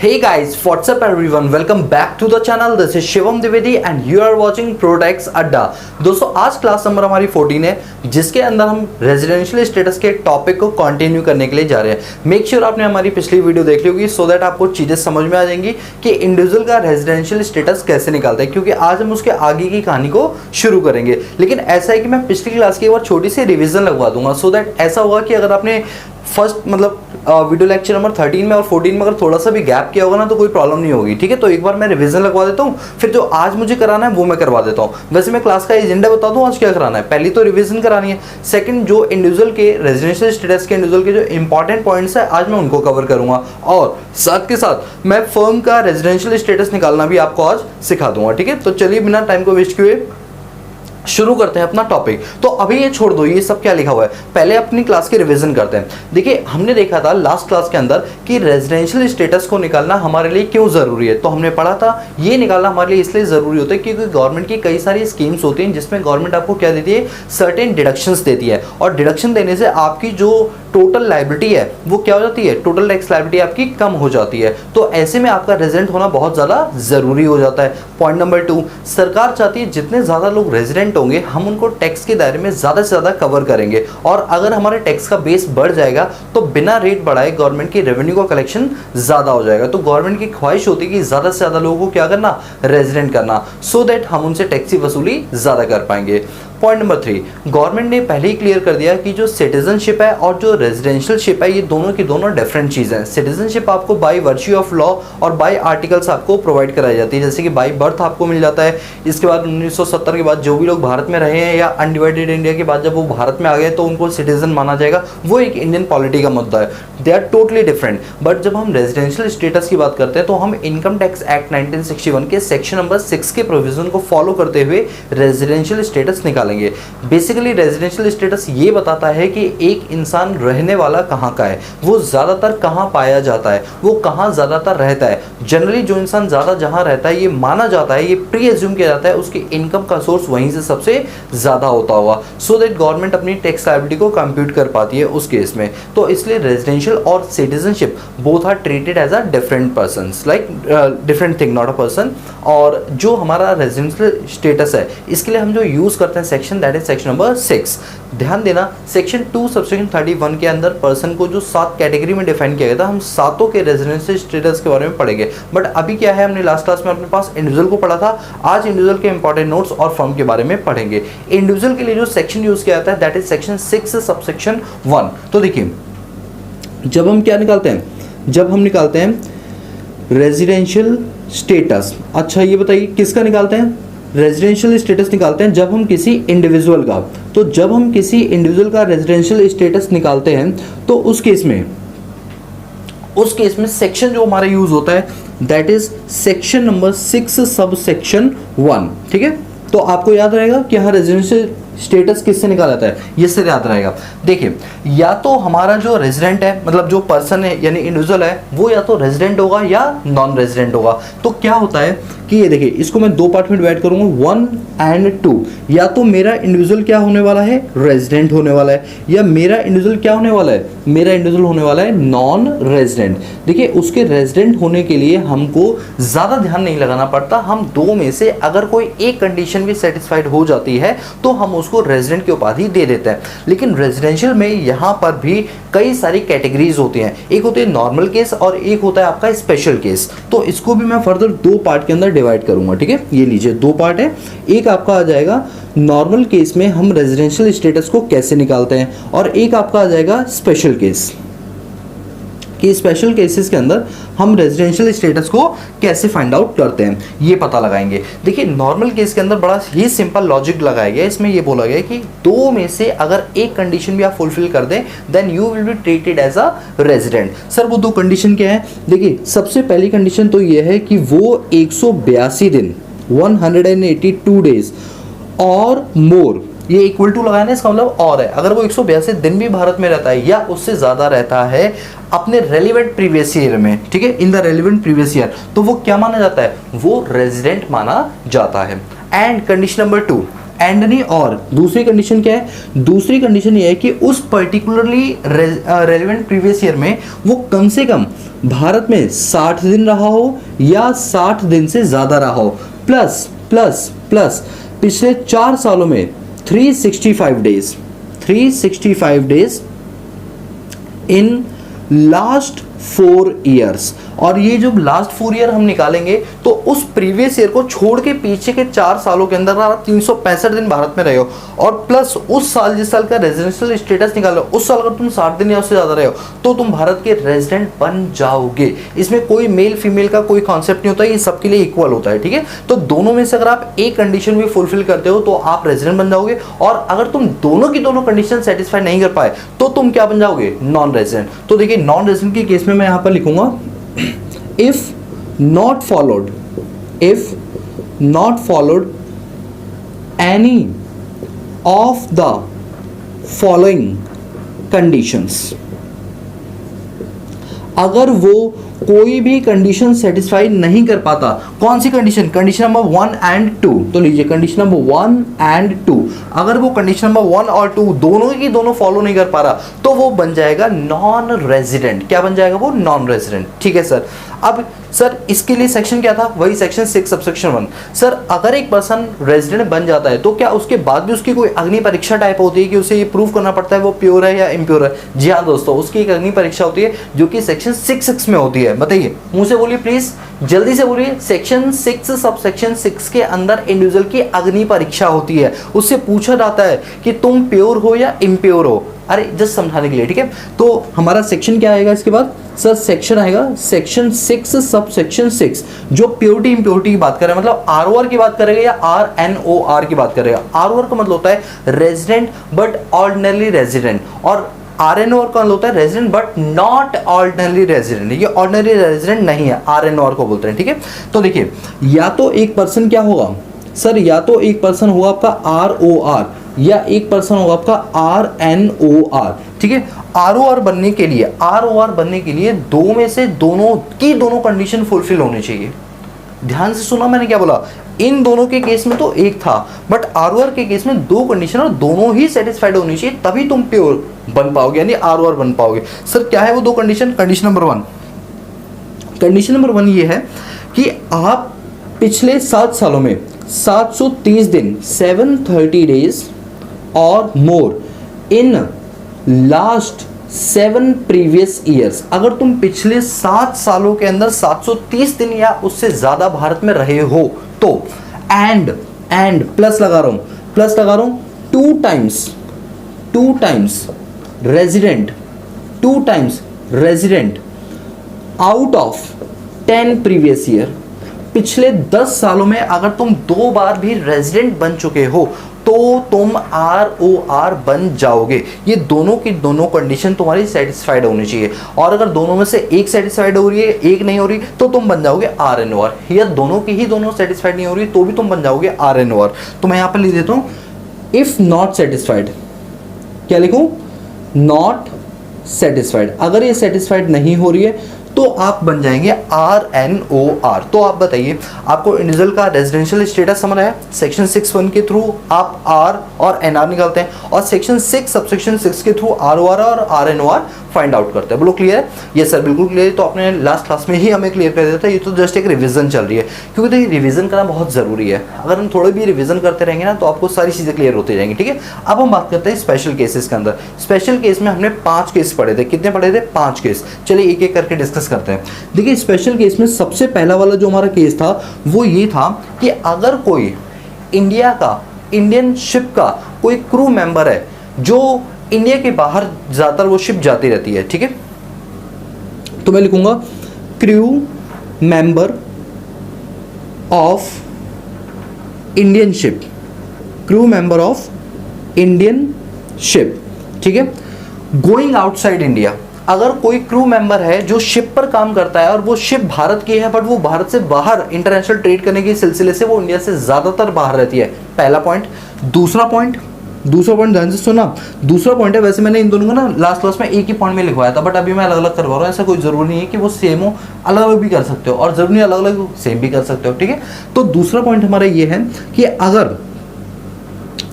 Hey guys, what's up everyone? Welcome back to the channel. This is Shivam Dwivedi and you are watching Protex अड्डा। दोस्तों आज class number हमारी 14 है जिसके अंदर हम रेजिडेंशियल स्टेटस के टॉपिक को कंटिन्यू करने के लिए जा रहे हैं। मेक श्योर आपने हमारी पिछली वीडियो देख ली होगी सो दैट आपको चीज़ें समझ में आ जाएंगी कि इंडिविजुअल का रेजिडेंशियल स्टेटस कैसे निकालता है, क्योंकि आज हम उसके आगे की कहानी को शुरू करेंगे। लेकिन ऐसा है कि मैं पिछली क्लास की एक बार छोटी सी रिविजन लगवा दूंगा सो दैट ऐसा होगा कि अगर आपने फर्स्ट वीडियो लेक्चर नंबर 13 में और 14 में अगर थोड़ा सा भी गैप किया होगा ना तो कोई प्रॉब्लम नहीं होगी। ठीक है, तो एक बार मैं रिवीजन लगवा देता हूँ, फिर जो आज मुझे कराना है वो मैं करवा देता हूँ। वैसे मैं क्लास का एजेंडा बता दूँ आज क्या कराना है। पहली तो रिवीजन करानी है, सेकंड जो इंडिविजुअल के रेजिडेंशियल स्टेटस के इंडिविजुअल के जो इंपॉर्टेंट पॉइंट्स है आज मैं उनको कवर करूंगा, और साथ के साथ मैं फर्म का रेजिडेंशियल स्टेटस निकालना भी आपको आज सिखा दूंगा। ठीक है, तो चलिए बिना टाइम को वेस्ट किए शुरू करते हैं अपना टॉपिक। तो अभी ये छोड़ दो ये सब क्या लिखा हुआ है, पहले अपनी क्लास की रिवीजन करते हैं। देखिए हमने देखा था लास्ट क्लास के अंदर कि रेजिडेंशियल स्टेटस को निकालना हमारे लिए क्यों ज़रूरी है। तो हमने पढ़ा था ये निकालना हमारे लिए इसलिए ज़रूरी होता है क्योंकि गवर्नमेंट की कई सारी स्कीम्स होती हैं जिसमें गवर्नमेंट आपको क्या देती है, सर्टेन डिडक्शंस देती है, और डिडक्शन देने से आपकी जो टोटल लाइबिलिटी है वो क्या हो जाती है, टोटल टैक्स लाइबिलिटी आपकी कम हो जाती है। तो ऐसे में आपका रेजिडेंट होना बहुत ज़्यादा ज़रूरी हो जाता है। पॉइंट नंबर 2, सरकार चाहती है जितने ज़्यादा लोग रेजिडेंट होंगे हम उनको टैक्स के दायरे में ज़्यादा से ज़्यादा कवर करेंगे, और अगर हमारे टैक्स का बेस बढ़ जाएगा तो बिना रेट बढ़ाए गवर्नमेंट की रेवेन्यू का कलेक्शन ज़्यादा हो जाएगा। तो गवर्नमेंट की ख्वाहिश होती है कि ज़्यादा से ज़्यादा लोगों को क्या करना, रेजिडेंट करना, सो दैट हम उनसे टैक्स की वसूली ज़्यादा कर पाएंगे। पॉइंट नंबर 3, गवर्नमेंट ने पहले ही क्लियर कर दिया कि जो सिटीजनशिप है और जो रेजिडेंशियलशिप है ये दोनों की दोनों डिफरेंट चीज़ हैं। सिटीजनशिप आपको बाय वर्च्यू ऑफ लॉ और बाय आर्टिकल्स आपको प्रोवाइड कराई जाती है, जैसे कि बाय बर्थ आपको मिल जाता है। इसके बाद 1970 के बाद जो भी लोग भारत में रहे हैं या अनडिवाइडेड इंडिया के बाद जब वो भारत में आ गए तो उनको सिटीजन माना जाएगा, वो एक इंडियन पॉलिटी का मुद्दा है। They are totally different. But जब हम रेजिडेंशियल स्टेटस की बात करते हैं तो हम इनकम टैक्स एक्ट 1961 के सेक्शन नंबर 6 के प्रोविजन को फॉलो करते हुए रेजिडेंशियल स्टेटस निकालेंगे। बेसिकली रेजिडेंशियल स्टेटस ये बताता है कि एक इंसान रहने वाला कहाँ का है, वो ज़्यादातर कहाँ पाया जाता है, वो कहाँ ज़्यादातर रहता है। जनरली जो इंसान ज़्यादा जहाँ रहता है ये माना जाता है, ये प्री एज्यूम किया जाता है उसकी इनकम का सोर्स वहीं से सबसे ज़्यादा होता होगा, सो दैट गवर्नमेंट अपनी टैक्स लायबिलिटी को कंप्यूट कर पाती है उस केस में। तो इसलिए रेजिडेंशियल और citizenship both are treated as a different person, like different thing, not a person. और जो हमारा रेजिडेंशियल स्टेटस है इसके लिए हम जो यूज़ करते हैं section, that is section number 6। ध्यान देना सेक्शन 2 सबसेक्शन 31 के अंदर पर्सन को जो 7 कैटेगरी में डिफाइन किया गया था, हम सातों के रेजिडेंशियल स्टेटस के बारे में पढ़ेंगे। बट अभी क्या है, हमने लास्ट क्लास में अपने पास इंडिविजुअल को पढ़ा था, आज इंडिविजुअल के इंपॉर्टेंट नोट्स और फर्म के बारे में पढ़ेंगे। इंडिविजुअल के लिए जो सेक्शन यूज किया जाता है दैट इज सेक्शन 6 सबसेक्शन 1। तो देखिए जब हम क्या निकालते हैं, जब हम निकालते हैं रेजिडेंशियल स्टेटस, अच्छा ये बताइए किसका निकालते हैं, रेजिडेंशियल स्टेटस निकालते हैं जब हम किसी इंडिविजुअल का। तो जब हम किसी इंडिविजुअल का रेजिडेंशियल स्टेटस निकालते हैं तो उस केस में सेक्शन जो हमारा यूज होता है that is section number 6 sub section 1। ठीक है, तो आपको याद रहेगा कि हाँ रेजिडेंशियल स्टेटस किससे निकाला जाता है, ये से याद रहेगा। देखिए या तो हमारा जो रेजिडेंट है, मतलब जो पर्सन है यानी इंडिविजुअल है, वो या तो रेजिडेंट होगा या नॉन रेजिडेंट होगा। तो क्या होता है कि ये देखिए इसको मैं 2 पार्ट में डिवाइड करूंगा, 1 and 2। या तो मेरा इंडिविजुअल क्या होने वाला है, रेजिडेंट होने वाला है, या मेरा इंडिविजुअल क्या होने वाला है, मेरा इंडिविजुअल होने वाला है नॉन रेजिडेंट। देखिए उसके रेजिडेंट होने के लिए हमको ज़्यादा ध्यान नहीं लगाना पड़ता, हम 2 में से अगर कोई एक कंडीशन भी सेटिस्फाइड हो जाती है तो हम उसको रेजिडेंट की उपाधि दे देते हैं। लेकिन रेजिडेंशियल में यहाँ पर भी कई सारी कैटेगरीज होती हैं, एक होती है नॉर्मल केस और एक होता है आपका स्पेशल केस। तो इसको भी मैं फर्दर 2 पार्ट के अंदर डिवाइड करूंगा। ठीक है, ये लीजिए 2 पार्ट है। एक आपका आ जाएगा नॉर्मल केस में हम रेजिडेंशियल स्टेटस को कैसे निकालते हैं, और एक आपका आ जाएगा स्पेशल केस कि स्पेशल केसेस के अंदर हम रेजिडेंशियल स्टेटस को कैसे फाइंड आउट करते हैं, ये पता लगाएंगे। देखिए नॉर्मल केस के अंदर बड़ा ही सिंपल लॉजिक लगाया गया है। इसमें ये बोला गया है कि 2 में से अगर एक कंडीशन भी आप फुलफिल कर दें then you will be treated as a resident. Sir वो 2 कंडीशन क्या है, देखिए सबसे पहली कंडीशन तो ये है कि वो 182 दिन 182 डेज और मोर, ये इक्वल टू लगाना है इसका मतलब और है, अगर वो 182 दिन भी भारत में रहता है या उससे ज़्यादा रहता है अपने रेलिवेंट प्रीवियस ईयर में, ठीक है, in the relevant previous year, तो वो क्या माना जाता है, वो रेजिडेंट माना जाता है। एंड कंडीशन नंबर 2, एंड नहीं और दूसरी कंडीशन क्या है, दूसरी कंडीशन ये है कि उस पर्टिकुलरली रेलेवेंट प्रीवियस ईयर में वो कम से कम भारत में 60 दिन रहा हो या 60 दिन से ज्यादा रहा हो, प्लस प्लस प्लस पिछले 4 सालों में 365 days, 365 days in last 4 years. और ये जो लास्ट 4 ईयर हम निकालेंगे तो उस प्रीवियस ईयर को छोड़ के पीछे के 4 सालों के अंदर आप 365 दिन भारत में रहे हो और प्लस उस साल जिस साल का रेजिडेंशियल स्टेटस निकालो उस साल अगर तुम 60 दिन या उससे ज्यादा रहे हो तो तुम भारत के रेजिडेंट बन जाओगे। इसमें कोई मेल फीमेल का कोई कॉन्सेप्ट नहीं होता, ये सबके लिए इक्वल होता है, ठीक है। तो दोनों में से अगर आप एक कंडीशन भी फुलफिल करते हो तो आप रेजिडेंट बन जाओगे, और अगर तुम दोनों की दोनों कंडीशन सेटिस्फाई नहीं कर पाए तो तुम क्या बन जाओगे, नॉन रेजिडेंट। तो देखिए नॉन रेजिडेंट के केस में मैं यहां पर लिखूंगा if not followed any of the following conditions, अगर वो कोई भी कंडीशन सेटिस्फाई नहीं कर पाता, कौन सी कंडीशन, कंडीशन नंबर 1 एंड 2, तो लीजिए कंडीशन नंबर 1 एंड 2, अगर वो कंडीशन नंबर 1 और 2 दोनों की दोनों फॉलो नहीं कर पा रहा तो वो बन जाएगा नॉन रेजिडेंट। क्या बन जाएगा वो, नॉन रेजिडेंट, ठीक है सर। अब सर इसके लिए सेक्शन क्या था, वही सेक्शन 6 सबसेक्शन 1। सर अगर एक पर्सन रेजिडेंट बन जाता है तो क्या उसके बाद भी उसकी कोई अग्नि परीक्षा टाइप होती है कि उसे ये प्रूव करना पड़ता है वो प्योर है या इम्प्योर है? जी हाँ दोस्तों, उसकी एक अग्नि परीक्षा होती है जो कि सेक्शन 6 में होती है। बताइए, मुंह से बोलिए प्लीज, जल्दी से बोलिए। सेक्शन 6 सबसेक्शन 6 के अंदर इंडिविजुअल की अग्नि परीक्षा होती है, उससे पूछा जाता है कि तुम प्योर हो या इम्प्योर हो। अरे जस्ट समझाने के लिए, ठीक है। तो हमारा सेक्शन क्या आएगा इसके बाद, सर सेक्शन आएगा सेक्शन 6 सबसेक्शन 6, जो प्योरिटी इम्प्योरिटी की बात कर रहे हैं, मतलब आरओआर की बात करेगा या आरएनओआर की बात करेगा। आरओआर का मतलब होता है रेजिडेंट बट ऑर्डिनरी रेजिडेंट, और आरएनओआर का मतलब होता है resident but not ordinary resident. ये ऑर्डिनरी रेजिडेंट नहीं है, आरएनओआर को बोलते हैं, ठीक है। तो देखिए, या तो एक पर्सन क्या होगा सर, या तो एक पर्सन होगा आपका आरओआर या एक पर्सन होगा आपका आरएनओआर, ठीक है। आरओआर बनने के लिए दो में से दोनों की दोनों कंडीशन फुलफिल होनी चाहिए। ध्यान से सुना मैंने क्या बोला, इन दोनों के केस में तो एक था, बट आरओआर के केस में 2 कंडीशन और दोनों ही सेटिस्फाइड होनी चाहिए, तभी तुम प्योर बन पाओगे यानी आरओआर बन पाओगे। सर क्या है वो 2 condition? Condition number 1, condition number 1 ये है कि आप पिछले 7 सालों में 730 दिन 730 days or more in last 7 previous years, अगर तुम पिछले 7 सालों के अंदर 730 दिन या उससे ज्यादा भारत में रहे हो तो एंड प्लस लगा रहा हूं 2 times resident out of 10 previous year, पिछले 10 सालों में अगर तुम 2 बार भी रेजिडेंट बन चुके हो तो तुम आरओआर बन जाओगे। ये दोनों की दोनों कंडीशन तुम्हारी सेटिस्फाइड होनी चाहिए, और अगर दोनों में से एक सेटिस्फाइड हो रही है एक नहीं हो रही तो तुम बन जाओगे आरएनओआर, या दोनों की ही दोनों सेटिस्फाइड नहीं हो रही तो भी तुम बन जाओगे आरएनओआर। तो मैं यहां पर लिख देता हूं इफ नॉट सेटिस्फाइड, क्या लिखूं, नॉट सेटिस्फाइड। अगर ये सेटिस्फाइड नहीं हो रही है तो आप बन जाएंगे आरएनओआर। तो आप बताइए, आपको इंडिविजुअल का रेजिडेंशियल स्टेटस समझ आया? सेक्शन 6(1) के थ्रू आप आर और एनआर निकालते हैं, और सेक्शन 6 सबसेक्शन 6 के थ्रू आरओआर और आरएनओआर फाइंड आउट करते हैं। बोलो क्लियर है? यस सर बिल्कुल क्लियर। तो आपने लास्ट क्लास में ही हमें क्लियर कर दिया था, ये तो जस्ट एक रिवीजन चल रही है, क्योंकि देखिए रिवीजन करना बहुत जरूरी है। अगर हम थोड़े भी रिवीजन करते रहेंगे ना तो आपको सारी चीजें क्लियर होती जाएंगी, ठीक है। अब हम बात करते हैं स्पेशल केसेस के अंदर। स्पेशल केस में हमने 5 केस पढ़े थे। कितने पढ़े थे? 5 केस। चलिए एक एक करके डिस्कस करते हैं। देखिए स्पेशल केस में सबसे पहला वाला जो हमारा केस था वो ये था कि अगर कोई इंडियन शिप का कोई क्रू मेंबर है जो इंडिया के बाहर ज्यादातर वो शिप जाती रहती है, ठीक है, तो मैं लिखूंगा crew member of Indian ship, crew member of Indian ship, ठीक है, गोइंग आउटसाइड इंडिया। अगर कोई क्रू मेंबर है जो शिप पर काम करता है और वो शिप भारत की है बट वो भारत से बाहर इंटरनेशनल ट्रेड करने के सिलसिले से वो इंडिया से ज्यादातर बाहर रहती है, पहला पॉइंट। दूसरा पॉइंट ध्यान से सुना, दूसरा पॉइंट है, वैसे मैंने इन दोनों को ना लास्ट क्लास में एक ही पॉइंट में लिखवाया था, बट अभी मैं अलग अलग करवा रहा हूँ। ऐसा कोई जरूरी नहीं है कि वो सेम हो, अलग अलग भी कर सकते हो, और जरूरी अलग अलग सेम भी कर सकते हो, ठीक है। तो दूसरा पॉइंट हमारा ये है कि अगर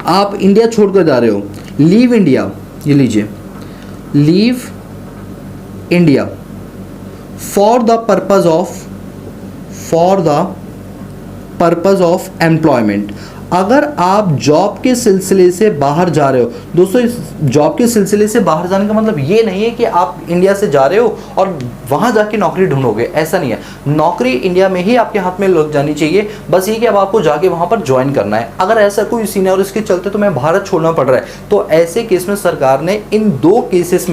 आप इंडिया छोड़कर जा रहे हो, लीव इंडिया, ये लीजिए, leave India for the purpose of employment. अगर आप जॉब के सिलसिले से बाहर जा रहे हो, दोस्तों इस जॉब के सिलसिले से बाहर जाने का मतलब ये नहीं है कि आप इंडिया से जा रहे हो और वहां जाके नौकरी ढूंढोगे, ऐसा नहीं है। नौकरी इंडिया में ही आपके हाथ में लग जानी चाहिए, बस ये कि अब आपको जाके वहां पर ज्वाइन करना है। अगर ऐसा कोई सीन है और इसके चलते तुम्हें भारत छोड़ना पड़ रहा है, तो ऐसे केस में सरकार ने इन दो केसेस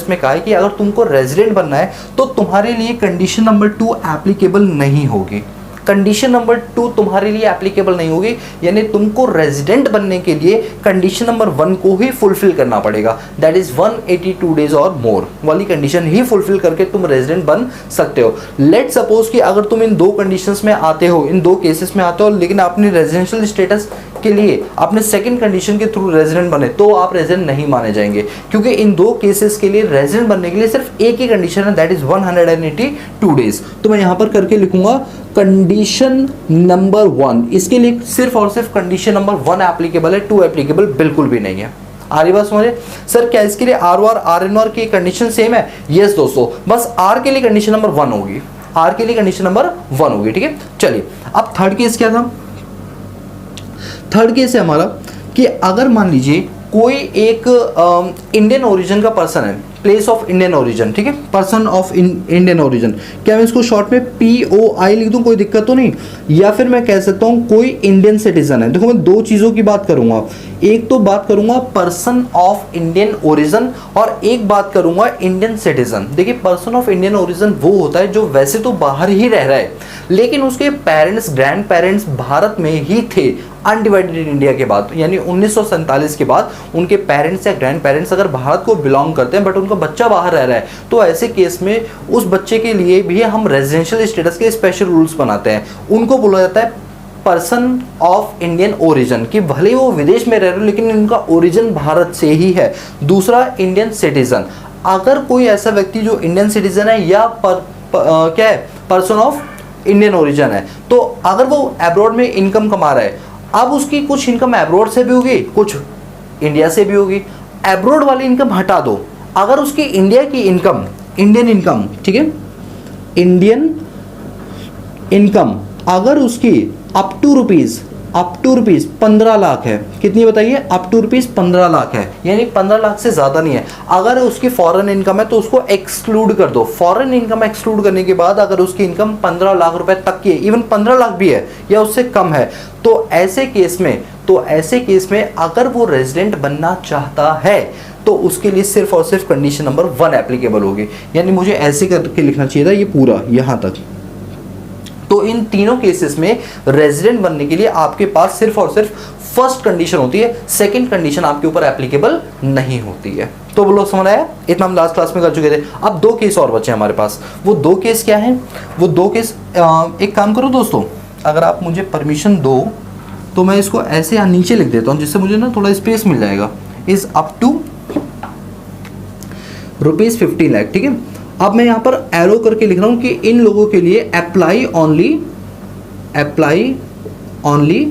में कहा है कि अगर तुमको रेजिडेंट बनना है तो तुम्हारे लिए कंडीशन नंबर 2 एप्लीकेबल नहीं होगी। कंडीशन नंबर 2 तुम्हारे लिए एप्लीकेबल नहीं होगी, यानी तुमको रेजिडेंट बनने के लिए कंडीशन नंबर 1 को ही फुलफिल करना पड़ेगा, दैट इज 182 डेज और मोर वाली कंडीशन ही फुलफिल करके तुम रेजिडेंट बन सकते हो। लेट सपोज कि अगर तुम इन दो कंडीशंस में आते हो, इन दो केसेस में आते हो, लेकिन अपने रेजिडेंशियल स्टेटस के लिए आपने सेकंड कंडीशन के थ्रू रेजिडेंट बने, तो आप रेजिडेंट नहीं माने जाएंगे, क्योंकि इन दो केसेस के लिए रेजिडेंट बनने के लिए सिर्फ एक ही कंडीशन है, दैट इज 182 डेज। तो मैं यहां पर करके लिखूंगा कंडीशन नंबर 1, इसके लिए सिर्फ और सिर्फ कंडीशन नंबर 1 एप्लीकेबल है, 2 एप्लीकेबल बिल्कुल भी नहीं है। आ रही बात समझे? सर क्या इसके लिए R or R N R की कंडीशन सेम है? यस दोस्तों, बस आर के लिए कंडीशन नंबर 1 होगी, आर के लिए कंडीशन नंबर 1 होगी, ठीक है। चलिए अब थर्ड केस क्या था? थर्ड केस है हमारा कि अगर मान लीजिए कोई एक इंडियन ओरिजिन का पर्सन है, प्लेस ऑफ इंडियन ओरिजिन, ठीक है, पर्सन ऑफ इंडियन ओरिजिन, क्या मैं इसको शॉर्ट में POI लिख दूं, कोई दिक्कत तो नहीं? या फिर मैं कह सकता हूं कोई इंडियन सिटीजन है। देखो मैं दो चीजों की बात करूंगा, एक तो बात करूंगा पर्सन ऑफ इंडियन ओरिजिन और एक बात करूंगा इंडियन सिटीजन। देखिए पर्सन ऑफ इंडियन ओरिजिन वो होता है जो वैसे तो बाहर ही रह रहा है, लेकिन उसके पेरेंट्स ग्रैंड पेरेंट्स भारत में ही थे अनडिवाइडेड इंडिया के बाद, यानी 1947 के बाद उनके पेरेंट्स या ग्रैंड पेरेंट्स अगर भारत को बिलोंग करते हैं बट उनका बच्चा बाहर रह रहा है, तो ऐसे केस में उस बच्चे के लिए भी हम रेजिडेंशियल स्टेटस के स्पेशल रूल्स बनाते हैं। उनको बोला जाता है पर्सन ऑफ इंडियन ओरिजिन, कि भले वो विदेश में रह रहे हो लेकिन इनका ओरिजिन भारत से ही है। दूसरा इंडियन सिटीजन, अगर कोई ऐसा व्यक्ति जो इंडियन सिटीजन है या क्या है पर्सन ऑफ इंडियन ओरिजिन है, तो अगर वो अब्रॉड में इनकम कमा रहा है, अब उसकी कुछ इनकम अब्रॉड से भी होगी, कुछ इंडिया से भी होगी। अब्रॉड वाली इनकम हटा दो, अगर उसकी इंडिया की इनकम, इंडियन इनकम, ठीक है, इंडियन इनकम अगर उसकी अप टू रुपीज 15 लाख है, कितनी बताइए? अप टू रुपीज 15 लाख है, यानी 15 लाख से ज्यादा नहीं है। अगर उसकी फॉरेन इनकम है तो उसको एक्सक्लूड कर दो। फॉरेन इनकम एक्सक्लूड करने के बाद अगर उसकी इनकम 15 लाख रुपए तक की है, इवन 15 लाख भी है या उससे कम है, तो ऐसे केस में अगर वो रेजिडेंट बनना चाहता है तो उसके लिए सिर्फ और सिर्फ कंडीशन नंबर 1 एप्लीकेबल होगी। यानी मुझे ऐसे करके लिखना चाहिए था ये पूरा यहां तक। तो इन तीनों केसेस में रेजिडेंट बनने के लिए आपके पास सिर्फ और सिर्फ फर्स्ट कंडीशन होती है, सेकंड कंडीशन आपके ऊपर एप्लीकेबल नहीं होती है। तो वो लोग समझ आया? इतना हम लास्ट क्लास में कर चुके थे। अब 2 केस और बचे हमारे पास। वो 2 केस क्या हैं? वो 2 केस, एक काम करो दोस्तों, अगर आप मुझे परमिशन दो तो मैं इसको ऐसे यहाँ नीचे लिख देता हूँ, जिससे मुझे ना थोड़ा स्पेस मिल जाएगा। इज अप टू ₹15 लाख, ठीक है। अब मैं यहाँ पर एरो करके लिख रहा हूँ कि इन लोगों के लिए अप्लाई ओनली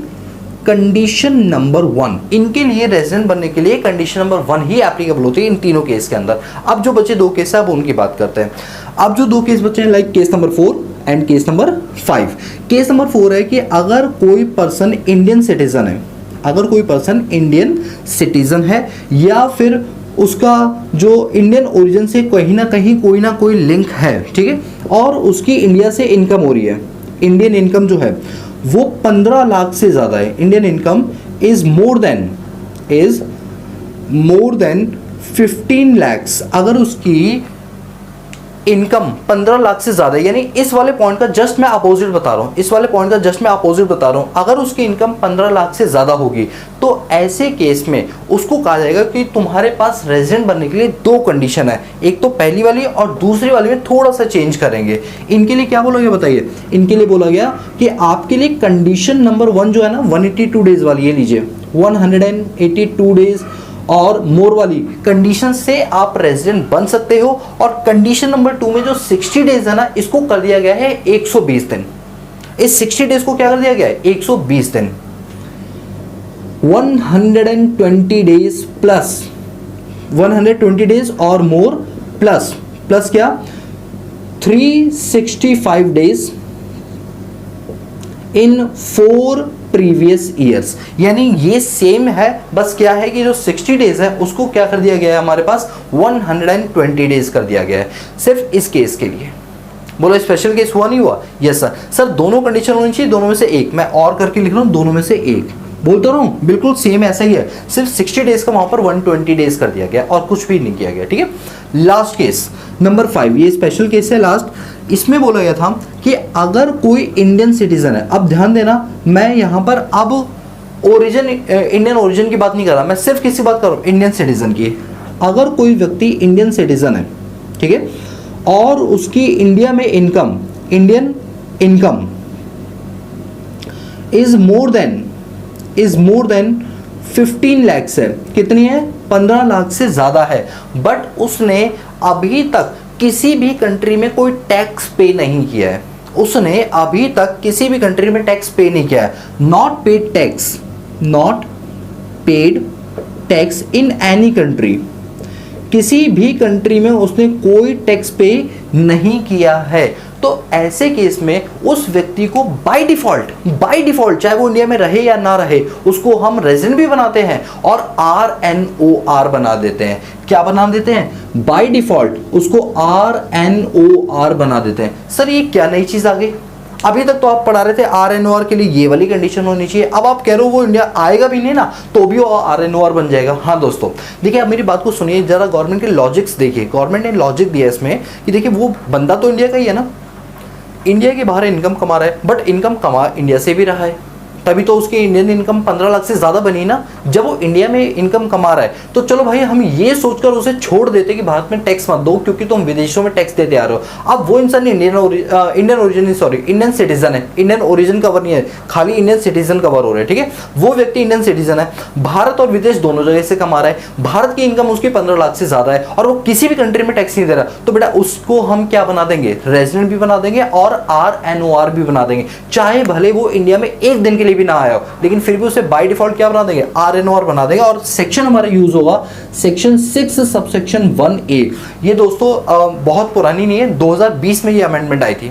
कंडीशन नंबर 1, इनके लिए रेजिडेंट बनने के लिए कंडीशन नंबर 1 ही एप्लीकेबल होती है इन तीनों केस के अंदर। अब जो बचे 2 केस है अब उनकी बात करते हैं। अब जो 2 केस बचे हैं, like case number 4 and case number 5। Case number 4 है कि अगर कोई पर्सन इंडियन सिटीजन है, अगर कोई पर्सन इंडियन सिटीजन है या फिर उसका जो इंडियन ओरिजिन से कहीं ना कहीं कोई ना कोई लिंक है, ठीक है, और उसकी इंडिया से इनकम हो रही है, इंडियन इनकम जो है वो 15 लाख से ज़्यादा है, Indian income is more than 15 lakhs, अगर उसकी इनकम 15 लाख से ज्यादा है, यानी इस वाले पॉइंट का जस्ट मैं अपोजिट बता रहा हूं, अगर उसकी इनकम 15 लाख से ज्यादा होगी तो ऐसे केस में उसको कहा जाएगा कि तुम्हारे पास रेजिडेंट बनने के लिए 2 कंडीशन है, एक तो पहली वाली और दूसरी वाली में थोड़ा सा चेंज करेंगे। इनके लिए क्या बोला गया बताइए? इनके लिए बोला गया कि आपके लिए कंडीशन नंबर 1 जो है ना 182 डेज वाली, ये लीजिए 182 डेज और मोर वाली कंडीशन से आप रेजिडेंट बन सकते हो। और कंडीशन नंबर 2 में जो 60 डेज है ना, इसको कर दिया गया है 120 दिन। इस 60 डेज को क्या कर दिया गया है? 120 दिन। 120 days plus, 120 days or more plus, plus क्या 365 डेज इन 4 प्रीवियस ईयर्स। यानी ये सेम है, बस क्या है कि जो 60 डेज है उसको क्या कर दिया गया है हमारे पास 120 डेज कर दिया गया है सिर्फ इस केस के लिए। बोलो स्पेशल केस हुआ नहीं हुआ? Yes sir. सर दोनों कंडीशन होनी चाहिए, दोनों में से एक, मैं और करके लिख रहा हूं दोनों में से एक, बोलता रहा हूं बिल्कुल सेम ऐसा ही है, सिर्फ 60 डेज का वहां पर 120 डेज कर दिया गया और कुछ भी नहीं किया गया। ठीक है, लास्ट केस नंबर 5, ये स्पेशल केस है लास्ट। इसमें बोला गया था कि अगर कोई इंडियन सिटीजन है, अब ध्यान देना मैं यहां पर अब ओरिजिन, इंडियन ओरिजिन की बात नहीं कर रहा, मैं सिर्फ किसी बात कर रहा हूं इंडियन सिटीजन की। अगर कोई व्यक्ति इंडियन सिटीजन है, ठीक है, और उसकी इंडिया में income, Indian income is more than 15 lakh है, कितनी है 15 लाख से ज्यादा है, बट उसने अभी तक किसी भी कंट्री में कोई टैक्स पे नहीं किया है, उसने अभी तक किसी भी कंट्री में टैक्स पे नहीं किया है, not paid tax in any country, किसी भी कंट्री में उसने कोई टैक्स पे नहीं किया है, तो ऐसे केस में उस व्यक्ति को बाय डिफॉल्ट चाहे वो इंडिया में रहे या ना रहे, उसको हम रेजिडेंट भी बनाते हैं और RNOR बना देते हैं। क्या बना देते हैं? बाय डिफॉल्ट उसको RNOR बना देते हैं। सर ये क्या नई चीज आ गई? अभी तक तो आप पढ़ा रहे थे RNOR के लिए ये वाली कंडीशन होनी चाहिए, अब आप कह रहे हो वो इंडिया आएगा भी नहीं ना तो भी वो RNOR बन जाएगा। हाँ दोस्तों देखिए, अब मेरी बात को सुनिए जरा, गवर्नमेंट के लॉजिक्स देखिए, गवर्नमेंट ने लॉजिक दिया इसमें कि देखिए वो बंदा तो इंडिया का ही है ना, इंडिया के बाहर इनकम कमा रहा है, बट इनकम कमा इंडिया से भी रहा है, तभी तो उसकी इंडियन इनकम 15 लाख से ज़्यादा बनी ना। जब वो इंडिया में इनकम कमा रहा है तो चलो भाई हम ये सोचकर उसे छोड़ देते कि भारत में टैक्स मत दो क्योंकि तुम विदेशों में टैक्स देते आ रहे हो। अब वो इंसान इंडियन सिटीजन है, इंडियन ओरिजिन कवर नहीं है, खाली इंडियन सिटीजन कवर हो रहा है। ठीक है, वो व्यक्ति इंडियन सिटीजन है, भारत और विदेश दोनों जगह से कमा रहा है, भारत की इनकम उसकी 15 लाख से ज़्यादा है और वो किसी भी कंट्री में टैक्स नहीं दे रहा, तो बेटा उसको हम क्या बना देंगे? रेजिडेंट भी बना देंगे और RNOR भी बना देंगे, चाहे भले वो इंडिया में एक दिन के लिए भी ना आया हो, लेकिन फिर भी उसे बाय डिफॉल्ट क्या बना देंगे? RNOR बना देंगे। और सेक्शन हमारा यूज होगा सेक्शन 6 सबसेक्शन 1A। ये दोस्तों बहुत पुरानी नहीं है, 2020 में ये अमेंडमेंट आई थी,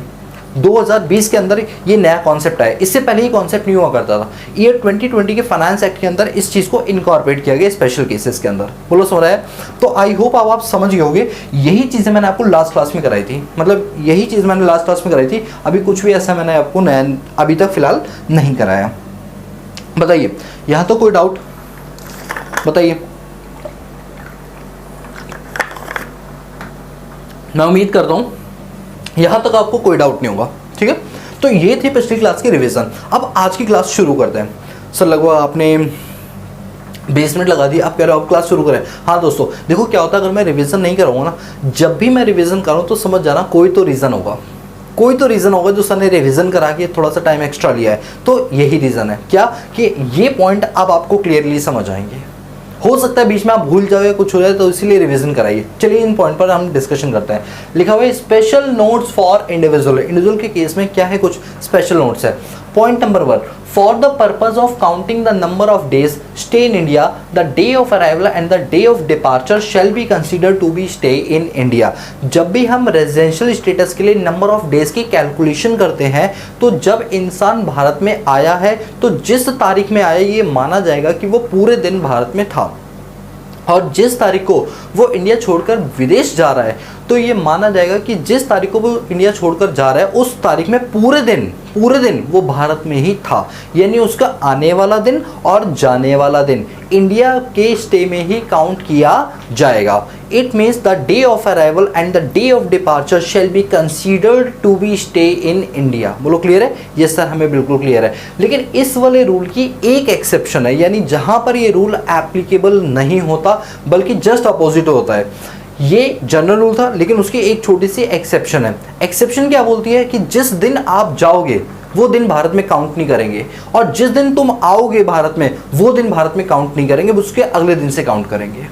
2020 के अंदर ये नया कॉन्सेप्ट आया, इससे पहले ये कॉन्सेप्ट नहीं हुआ करता था। ईयर 2020 के फाइनेंस एक्ट के अंदर इस चीज को इनकॉर्पोरेट किया गया स्पेशल केसेस के अंदर। बोलो समझ रहा है? तो आई होप अब आप समझ गए होंगे, यही चीजें मैंने आपको लास्ट क्लास में कराई थी, मतलब यही चीज मैंने लास्ट क्लास में कराई थी, अभी कुछ भी ऐसा मैंने आपको नया अभी तक फिलहाल नहीं कराया। बताइए यहां तो कोई डाउट? बताइए, मैं उम्मीद करता हूं यहां तक आपको कोई डाउट नहीं होगा। ठीक है, तो ये थी पिछली क्लास की रिवीजन। अब आज की क्लास शुरू करते हैं। सर लगभग आपने 20 मिनट लगा दी, आप कह रहे हो अब क्लास शुरू करें। हाँ दोस्तों देखो क्या होता है, अगर मैं रिवीजन नहीं कराऊंगा ना, जब भी मैं रिवीजन करूँ तो समझ जाना कोई तो रीज़न होगा, कोई तो रीज़न होगा जो सर ने रिवीजन करा के थोड़ा सा टाइम एक्स्ट्रा लिया है। तो यही रीज़न है क्या कि ये पॉइंट अब आपको क्लियरली समझ आएंगे। हो सकता है बीच में आप भूल जाओ या कुछ हो जाए, तो इसीलिए रिवीजन कराइए। चलिए इन पॉइंट पर हम डिस्कशन करते हैं। लिखा हुआ है special notes for individual. Individual के केस में क्या है, कुछ स्पेशल नोट्स है। Point number 1, for the purpose of counting the number of days stay in India, the day of arrival and the day of departure shall be consider to be stay in India. जब भी हम residential status के लिए number of days की calculation करते हैं, तो जब इंसान भारत में आया है तो जिस तारीख में आया ये माना जाएगा कि वो पूरे दिन भारत में था, और जिस तारीख को वो इंडिया छोड़कर विदेश जा रहा है तो ये माना जाएगा कि जिस तारीख को वो इंडिया छोड़कर जा रहा है उस तारीख में पूरे दिन वो भारत में ही था। यानी उसका आने वाला दिन और जाने वाला दिन इंडिया के स्टे में ही काउंट किया जाएगा। It means the day of arrival and the day of departure shall be considered to be stay in India. बोलो क्लियर है? यस सर, हमें बिल्कुल क्लियर है। लेकिन इस वाले रूल की एक एक्सेप्शन है, यानी जहां पर ये रूल एप्लीकेबल नहीं होता बल्कि जस्ट अपोजिट होता है। ये जनरल रूल था लेकिन उसकी एक छोटी सी एक्सेप्शन है। एक्सेप्शन क्या बोलती है कि जिस दिन आप जाओगे वो दिन भारत में काउंट नहीं करेंगे, और जिस दिन तुम आओगे भारत में वो दिन भारत में काउंट नहीं करेंगे, उसके अगले दिन से काउंट करेंगे।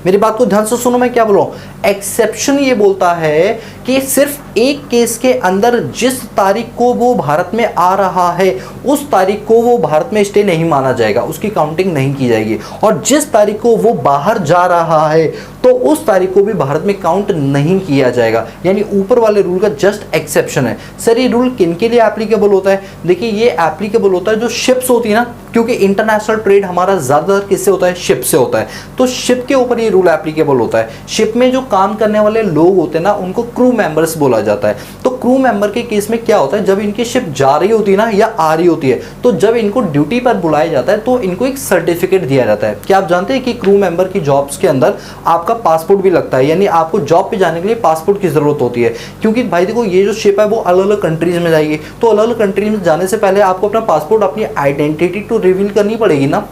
मेरी बात को ध्यान से सुनो, मैं क्या बोल रहा हूं। एक्सेप्शन ये बोलता है कि सिर्फ एक केस के अंदर जिस तारीख को वो भारत में आ रहा है उस तारीख को वो भारत में स्टे नहीं माना जाएगा, उसकी काउंटिंग नहीं की जाएगी। और जिस तारीख को वो बाहर जा रहा है तो उस तारीख को भी भारत में काउंट नहीं किया जाएगा। यानी ऊपर वाले रूल का जस्ट एक्सेप्शन है। सर ये रूल किन के लिए एप्लीकेबल होता है? देखिए ये एप्लीकेबल होता है जो शिप्स होती है ना, क्योंकि इंटरनेशनल ट्रेड हमारा ज्यादातर किससे होता है? शिप से होता है। तो शिप के ऊपर ये रूल एप्लीकेबल होता है। शिप में जो काम करने वाले लोग होते हैं ना, उनको क्रू मेंबर्स बोला जाता है। तो क्रू मेंबर के केस में क्या होता है, जब इनकी शिप जा रही होती है ना या आ रही होती है, तो जब इनको ड्यूटी पर बुलाया जाता है तो इनको एक सर्टिफिकेट दिया जाता है। क्या आप जानते हैं कि क्रू मेंबर की जॉब्स के अंदर आपका पासपोर्ट भी लगता है, यानी आपको जॉब पे जाने के लिए पासपोर्ट की जरूरत होती है। क्योंकि भाई देखो ये जो शिप है वो अलग अलग कंट्रीज में जाएगी, तो अलग अलग कंट्रीज में जाने से पहले आपको अपना पासपोर्ट, अपनी आइडेंटिटी तो रिवील करनी पड़ेगी ना,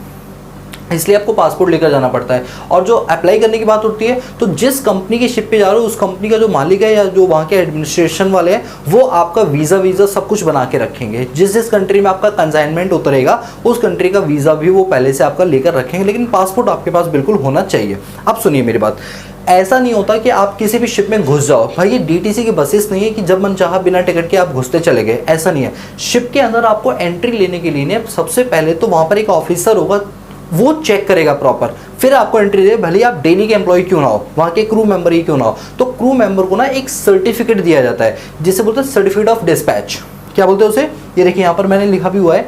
इसलिए आपको पासपोर्ट लेकर जाना पड़ता है। और जो अप्लाई करने की बात होती है, तो जिस कंपनी की शिप पे जा रहे हो उस कंपनी का जो मालिक है या जो वहाँ के एडमिनिस्ट्रेशन वाले हैं वो आपका वीज़ा सब कुछ बना के रखेंगे। जिस जिस कंट्री में आपका कंसाइनमेंट उतरेगा उस कंट्री का वीज़ा भी वो पहले से आपका लेकर रखेंगे, लेकिन पासपोर्ट आपके पास बिल्कुल होना चाहिए। अब सुनिए मेरी बात, ऐसा नहीं होता कि आप किसी भी शिप में घुस जाओ। भाई ये डीटीसी की बसेस नहीं है कि जब मन चाहा बिना टिकट के आप घुसते चले गए, ऐसा नहीं है। शिप के अंदर आपको एंट्री लेने के लिए सबसे पहले तो वहाँ पर एक ऑफिसर होगा, वो चेक करेगा प्रॉपर, फिर आपको एंट्री दे, भले आप डेली के एम्प्लॉय क्यों ना हो, वहाँ के क्रू मेंबर ही क्यों ना हो। तो क्रू मेंबर को ना एक सर्टिफिकेट दिया जाता है जिसे बोलते हैं सर्टिफिकेट ऑफ डिस्पैच। क्या बोलते हैं उसे? ये देखिए यहाँ पर मैंने लिखा भी हुआ है,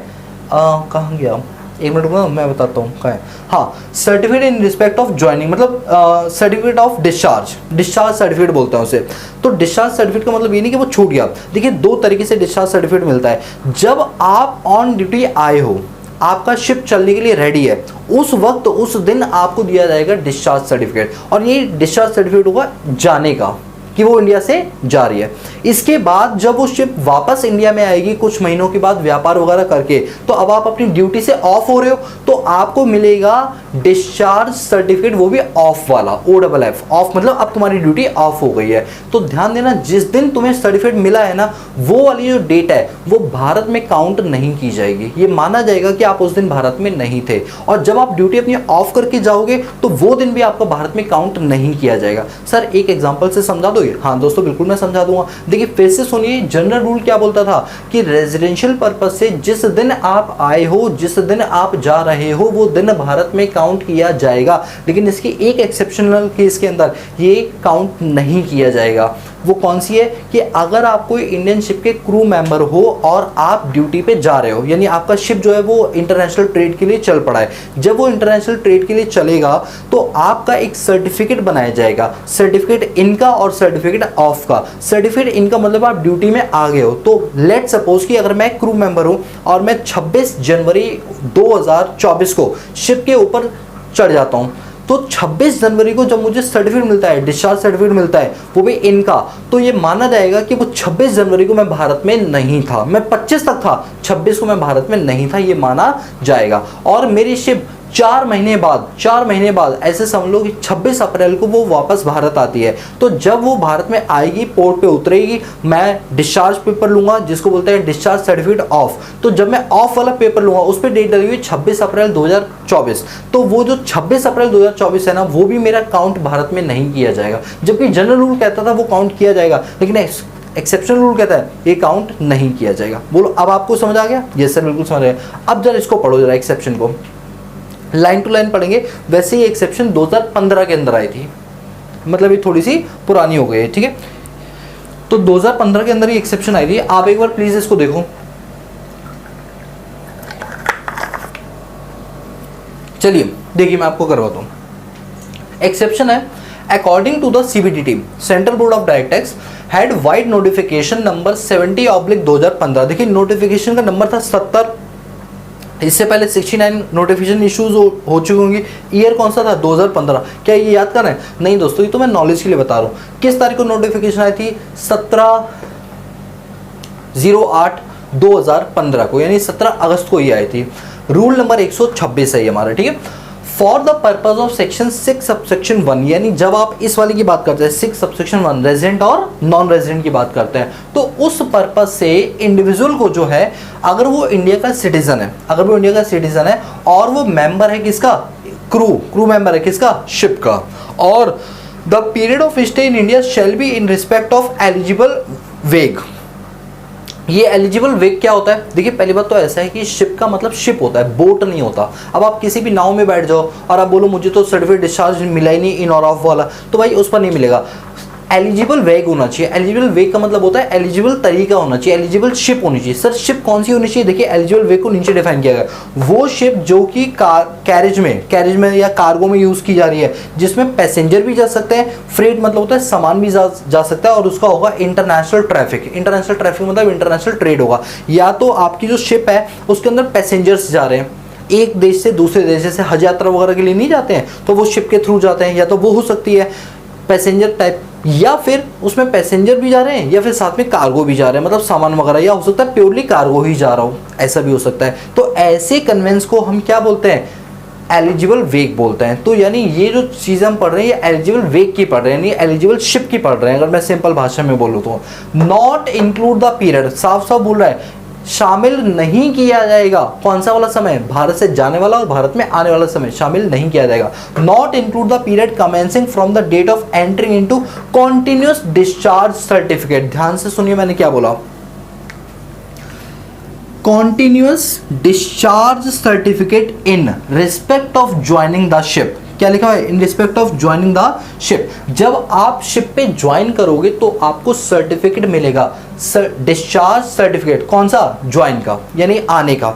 कहाँ गया, एक मिनट में मैं बताता हूँ कहाँ है। हाँ, certificate in respect of joining, मतलब सर्टिफिकेट ऑफ डिस्चार्ज सर्टिफिकेट बोलते हैं उसे। तो डिस्चार्ज सर्टिफिकेट का मतलब ये नहीं कि वो छूट गया। देखिए दो तरीके से डिस्चार्ज सर्टिफिकेट मिलता है। जब आप ऑन ड्यूटी आए हो, आपका शिप चलने के लिए रेडी है, उस वक्त उस दिन आपको दिया जाएगा डिस्चार्ज सर्टिफिकेट। और ये डिस्चार्ज सर्टिफिकेट होगा जाने का, कि वो इंडिया से जा रही है। इसके बाद जब वो शिप वापस इंडिया में आएगी कुछ महीनों के बाद व्यापार वगैरह करके, तो अब आप अपनी ड्यूटी से ऑफ हो रहे हो तो आपको मिलेगा डिस्चार्ज सर्टिफिकेट, वो भी ऑफ वाला, OFF, ऑफ मतलब अब तुम्हारी ड्यूटी ऑफ हो गई है। तो ध्यान देना, जिस दिन तुम्हें सर्टिफिकेट मिला है ना, वो वाली जो डेट है वो भारत में काउंट नहीं की जाएगी। ये माना जाएगा कि आप उस दिन भारत में नहीं थे। और जब आप ड्यूटी अपनी ऑफ करके जाओगे तो वो दिन भी आपका भारत में काउंट नहीं किया जाएगा। सर एक एग्जाम्पल से समझा दो? हाँ दोस्तों बिल्कुल मैं समझा दूंगा। देखिए फिर से सुनिए, जनरल रूल क्या बोलता था कि रेजिडेंशियल पर्पस से जिस दिन आप आए हो, जिस दिन आप जा रहे हो, वो दिन भारत में काउंट किया जाएगा। लेकिन इसकी एक एक्सेप्शनल केस के अंदर ये काउंट नहीं किया जाएगा। वो कौन सी है? कि अगर आप कोई इंडियन शिप के क्रू मेंबर हो और आप ड्यूटी पे जा रहे हो, यानी आपका शिप जो है वो इंटरनेशनल ट्रेड के लिए चल पड़ा है। जब वो इंटरनेशनल ट्रेड के लिए चलेगा तो आपका एक सर्टिफिकेट बनाया जाएगा, सर्टिफिकेट इन का और सर्टिफिकेट ऑफ का। सर्टिफिकेट इन का मतलब आप ड्यूटी में आ गए हो। तो लेट सपोज कि अगर मैं क्रू मेंबर हूं और मैं 26 जनवरी 2024 को शिप के ऊपर चढ़ जाता हूं, तो 26 जनवरी को जब मुझे सर्टिफिकेट मिलता है, डिस्चार्ज सर्टिफिकेट मिलता है, वो भी इनका, तो ये माना जाएगा कि वो 26 जनवरी को मैं भारत में नहीं था, मैं 25 तक था, 26 को मैं भारत में नहीं था, ये माना जाएगा। और मेरी शिप 4 महीने बाद ऐसे समझ लो कि 26 अप्रैल को वो वापस भारत आती है। तो जब वो भारत में आएगी, पोर्ट पे उतरेगी, मैं डिस्चार्ज पेपर लूंगा जिसको बोलते हैं डिस्चार्ज सर्टिफिकेट ऑफ। तो जब मैं ऑफ वाला पेपर लूंगा उस पर डेट डली हुई 26 अप्रैल 2024, तो वो जो 26 अप्रैल 2024 है ना, वो भी मेरा काउंट भारत में नहीं किया जाएगा। जबकि जनरल रूल कहता था वो काउंट किया जाएगा, लेकिन एक्सेप्शनल रूल कहता है ये काउंट नहीं किया जाएगा। बोलो अब आपको समझ आ गया? यस सर बिल्कुल समझ आया। अब जरा इसको पढ़ो, जरा एक्सेप्शन को लाइन टू लाइन पढ़ेंगे। वैसे ही एक्सेप्शन 2015 के अंदर आई थी, मतलब ये थोड़ी सी पुरानी हो गई है, ठीक है। तो 2015 के अंदर ये एक्सेप्शन आई थी। आप एक बार प्लीज इसको देखो। चलिए देखिए मैं आपको करवाता हूं। एक्सेप्शन है, according to the CBT team, central board of direct tax had vide notification number 70/2015। देखिए नोटिफिकेशन का नंबर था 70, इससे पहले 69 नोटिफिकेशन इश्यूज हो चुकी होंगी। ईयर कौन सा था? 2015। क्या ये याद करना है? नहीं दोस्तों, ये तो मैं नॉलेज के लिए बता रहा हूँ। किस तारीख को नोटिफिकेशन आई थी? 17/08/2015 को, यानी 17 अगस्त को ये आई थी। रूल नंबर 126 है ये हमारा, ठीक है। For the purpose of section 6 subsection 1, यानी जब आप इस वाले की बात करते हैं 6 सबसेक्शन 1 रेजिडेंट और नॉन रेजिडेंट की बात करते हैं, तो उस पर्पज से इंडिविजुअल को जो है, अगर वो इंडिया का सिटीजन है, और वो मेंबर है किसका? क्रू मेंबर है किसका, शिप का। और the period of stay in India shall be in respect of eligible वेग। ये एलिजिबल वेग क्या होता है, देखिए पहली बात तो ऐसा है कि शिप का मतलब शिप होता है, बोट नहीं होता। अब आप किसी भी नाव में बैठ जाओ और आप बोलो मुझे तो सर्टिफिकेट डिस्चार्ज मिला ही नहीं इन और ऑफ वाला, तो भाई उस पर नहीं मिलेगा। एलिजिबल वेग होना चाहिए। एलिजिबल वेग का मतलब होता है एलिजिबल तरीका होना चाहिए, एलिजिबल शिप होनी चाहिए। सर शिप कौन सी होनी चाहिए, देखिए एलिजिबल वेग को नीचे डिफाइन किया गया, वो शिप जो कि कैरेज में या कार्गो में यूज की जा रही है, जिसमें पैसेंजर भी जा सकते हैं, फ्रेट मतलब होता है सामान भी जा सकता है, और उसका होगा इंटरनेशनल ट्रैफिक। इंटरनेशनल ट्रैफिक मतलब इंटरनेशनल ट्रेड होगा। या तो आपकी जो शिप है उसके अंदर पैसेंजर्स जा रहे हैं, एक देश से दूसरे देश, जैसे हज यात्रा वगैरह के लिए नहीं जाते हैं तो वो शिप के थ्रू जाते हैं, या तो वो हो सकती है पैसेंजर टाइप, या फिर उसमें पैसेंजर भी जा रहे हैं या फिर साथ में कार्गो भी जा रहे हैं, मतलब सामान वगैरह, या हो सकता है प्योरली कार्गो ही जा रहा हो, ऐसा भी हो सकता है। तो ऐसे कन्वेंस को हम क्या बोलते हैं, एलिजिबल वेग बोलते हैं। तो यानी ये जो चीज़ हम पढ़ रहे हैं ये एलिजिबल वेग की पढ़ रहे हैं, यानी एलिजिबल शिप की पढ़ रहे हैं, अगर मैं सिंपल भाषा में बोलूँ तो। नॉट इंक्लूड द पीरियड, साफ साफ बोल रहा है शामिल नहीं किया जाएगा। कौन सा वाला समय, भारत से जाने वाला और भारत में आने वाला समय शामिल नहीं किया जाएगा। Not include the period commencing from the date of entering into continuous discharge certificate. ध्यान से सुनिए मैंने क्या बोला, continuous discharge certificate in respect of joining the ship. क्या लिखा है, in respect of joining the ship. जब आप शिप पे ज्वाइन करोगे तो आपको सर्टिफिकेट मिलेगा, डिस्चार्ज सर्टिफिकेट, कौन सा, ज्वाइन का यानी आने का।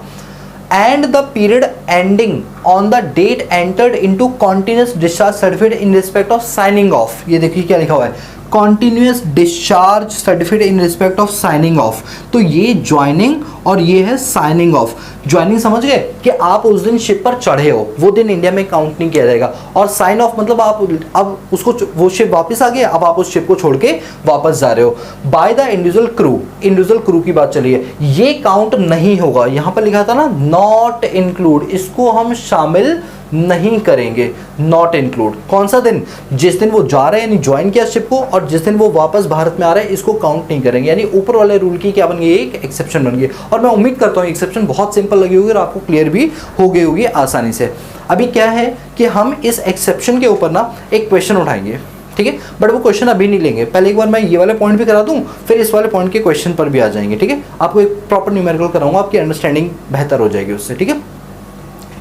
And the period ending on the date entered into continuous discharge certificate in respect of signing off. ये देखिए क्या लिखा हुआ है, continuous discharge certificate in respect of signing off. तो ये ज्वाइनिंग और ये है साइनिंग ऑफ। ज्वाइनिंग समझ गए कि आप उस दिन शिप पर चढ़े हो, वो दिन इंडिया में काउंट नहीं किया जाएगा। और साइन ऑफ मतलब आप अब उसको, वो शिप वापस आ गया, अब आप उस शिप को छोड़ के वापस जा रहे हो। By the individual crew, individual crew की बात चली है, ये काउंट नहीं होगा। यहां पर लिखा था ना नॉट इंक्लूड, इसको हम शामिल नहीं करेंगे, नॉट इंक्लूड। कौन सा दिन, जिस दिन वो जा रहे हैं यानी ज्वाइन किया शिप को, और जिस दिन वो वापस भारत में आ रहे हैं, इसको काउंट नहीं करेंगे। यानी ऊपर वाले रूल की क्या बन गई, एक एक्सेप्शन बन गई। और मैं उम्मीद करता हूँ एक्सेप्शन बहुत सिंपल लगी होगी और आपको क्लियर भी हो गई होगी आसानी से। अभी क्या है कि हम इस एक्सेप्शन के ऊपर ना एक क्वेश्चन उठाएंगे, ठीक है, बट वो क्वेश्चन अभी नहीं लेंगे, पहले एक बार मैं ये वाले पॉइंट भी करा दूं, फिर इस वाले पॉइंट के क्वेश्चन पर भी आ जाएंगे, ठीक है। आपको एक प्रॉपर न्यूमेरिकल कराऊंगा, आपकी अंडरस्टैंडिंग बेहतर हो जाएगी उससे, ठीक है।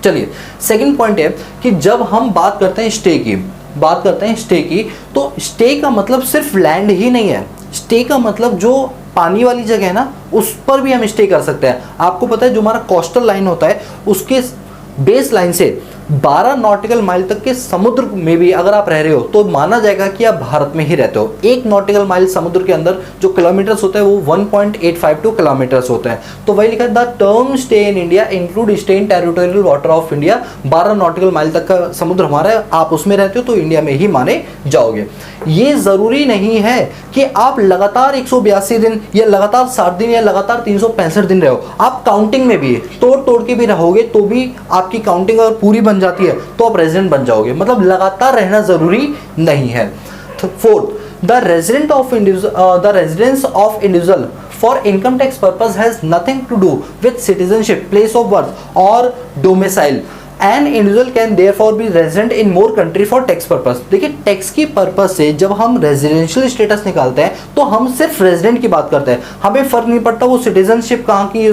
चलिए सेकंड पॉइंट है कि जब हम बात करते हैं स्टे की, तो स्टे का मतलब सिर्फ लैंड ही नहीं है। स्टे का मतलब जो पानी वाली जगह है ना, उस पर भी हम स्टे कर सकते हैं। आपको पता है जो हमारा कोस्टल लाइन होता है उसके बेस लाइन से 12 नॉटिकल माइल तक के समुद्र में भी अगर आप रह रहे हो तो माना जाएगा कि आप भारत में ही रहते हो। 1 नॉटिकल माइल समुद्र के अंदर जो किलोमीटर्स होते हैं वो 1.852 किलोमीटर्स होते हैं। तो वही लिखा है the term stay in India include stay in territorial water of India. 12 nautical mile तक का समुद्र हमारा है, आप उसमें रहते हो तो इंडिया में ही माने जाओगे। ये जरूरी नहीं है कि आप लगातार 182 दिन या लगातार 60 दिन या लगातार 365 दिन रहो। आप काउंटिंग में भी तोड़ के भी रहोगे तो भी आपकी काउंटिंग अगर पूरी बन जाती है तो आप रेजिडेंट बन जाओगे, मतलब लगातार रहना जरूरी नहीं है। Fourth, the residence of individual for income tax purpose has nothing to do with citizenship, place of birth और domicile. An individual can therefore be resident in more country for tax purpose. देखिए tax की purpose से जब हम residential status निकालते हैं तो हम सिर्फ रेजिडेंट की बात करते हैं, हमें फर्क नहीं पड़ता वो सिटीजनशिप कहाँ की,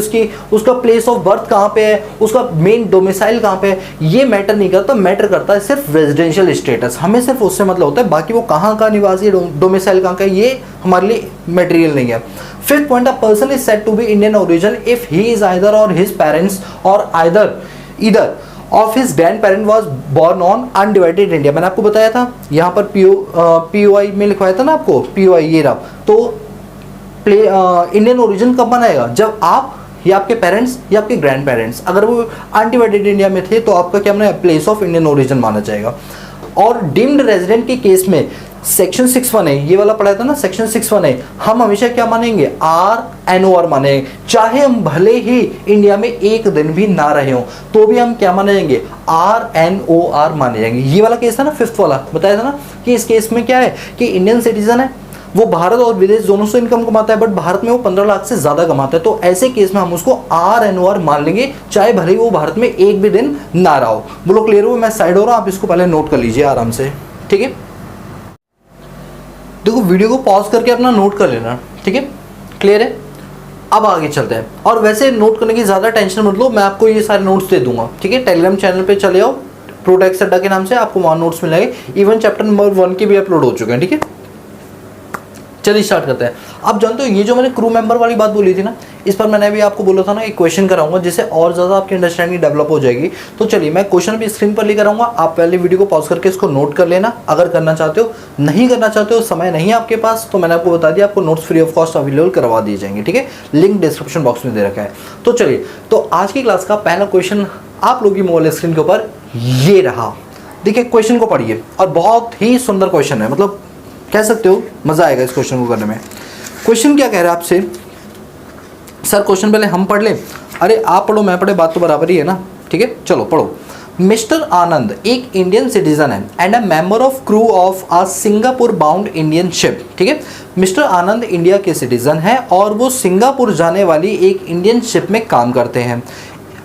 उसका प्लेस ऑफ बर्थ कहाँ पे है, उसका मेन डोमिसाइल कहाँ पे है, ये मैटर नहीं करता। मैटर करता है सिर्फ रेजिडेंशियल स्टेटस, हमें सिर्फ उससे मतलब होता है, बाकी वो कहाँ का निवासी है, डोमिसाइल कहाँ का है, ये हमारे लिए मटेरियल नहीं है। Fifth point, a person is said to be Indian origin if he is either or his parents or either of his grandparent was born on undivided India। मैंने आपको बताया था यहाँ पर POI में लिखवाया था ना आपको, POI ये रहा। तो इंडियन ओरिजिन कब बनाएगा, जब आप या आपके पेरेंट्स या आपके ग्रैंड पेरेंट्स अगर वो अनडिवाइडेड इंडिया में थे तो आपका क्या माना, प्लेस ऑफ इंडियन ओरिजिन माना जाएगा। और डीम्ड रेजिडेंट के केस में सेक्शन 6(1) है, ये वाला पढ़ा था ना, सेक्शन 6(1) है, हम हमेशा क्या मानेंगे, RNOR मानेंगे। चाहे हम भले ही इंडिया में एक दिन भी ना रहे हो तो भी हम क्या माने जाएंगे, RNOR माने जाएंगे। ये वाला केस है ना, फिफ्थ वाला बताया था ना कि इस केस में क्या है कि इंडियन सिटीजन है, वो भारत और विदेश दोनों से इनकम कमाता है, बट भारत में वो 15 लाख से ज़्यादा कमाता है, तो ऐसे केस में हम उसको RNOR मान लेंगे, चाहे भले ही वो भारत में एक भी दिन ना रहा हो। बोलो क्लियर हो? मैं साइड हो रहा हूँ, आप इसको पहले नोट कर लीजिए आराम से, ठीक है। देखो वीडियो को पॉज करके अपना नोट कर लेना, ठीक है, क्लियर है। अब आगे चलते हैं, और वैसे नोट करने की ज़्यादा टेंशन मत लो, मैं आपको ये सारे नोट्स दे दूंगा, ठीक है। टेलीग्राम चैनल पे चले आओ, प्रोटेक्स अड्डा के नाम से, आपको वहाँ नोट्स मिलेंगे, इवन चैप्टर नंबर 1 के भी अपलोड हो चुके हैं, ठीक है। चलिए स्टार्ट करते हैं। अब जानते हो ये जो मैंने क्रू मेंबर वाली बात बोली थी ना, इस पर मैंने अभी आपको बोला था ना एक क्वेश्चन कराऊंगा जिससे और ज़्यादा आपकी अंडरस्टैंडिंग डेवलप हो जाएगी। तो चलिए मैं क्वेश्चन भी स्क्रीन पर लेकर आऊँगा, आप पहले वीडियो को पॉज करके इसको नोट कर लेना अगर करना चाहते हो। नहीं करना चाहते हो, समय नहीं है आपके पास, तो मैंने आपको बता दिया, आपको notes free of cost available करवा दिए जाएंगे, ठीक है। लिंक डिस्क्रिप्शन बॉक्स में दे रखा है। तो चलिए, तो आज की क्लास का पहला क्वेश्चन आप लोग की मोबाइल स्क्रीन के ऊपर ये रहा। देखिए क्वेश्चन को पढ़िए, और बहुत ही सुंदर क्वेश्चन है, मतलब कह सकते हो मज़ा आएगा इस क्वेश्चन को करने में। क्वेश्चन क्या कह रहा है आपसे? सर क्वेश्चन पहले हम पढ़ लें? अरे आप पढ़ो मैं पढ़े, बात तो बराबर ही है ना, ठीक है। चलो पढ़ो। मिस्टर आनंद एक इंडियन सिटीजन है and a member of crew of a Singapore bound Indian ship, ठीक है। मिस्टर आनंद इंडिया के सिटीजन हैं और वो सिंगापुर जाने वाली एक इंडियन शिप में काम करते हैं,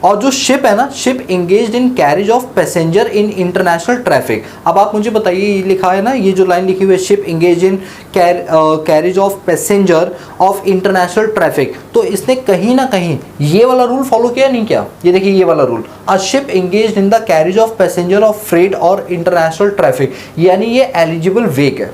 और जो शिप है ना, ship engaged in carriage of passenger in international traffic. अब आप मुझे बताइए, ये लिखा है ना, ये जो लाइन लिखी हुई है, ship engage in carriage of passenger of international traffic, तो इसने कहीं ना कहीं ये वाला रूल फॉलो किया नहीं क्या? ये देखिए ये वाला rule, a ship engaged in the carriage of passenger of freight और इंटरनेशनल ट्रैफिक, यानी ये एलिजिबल वेग है।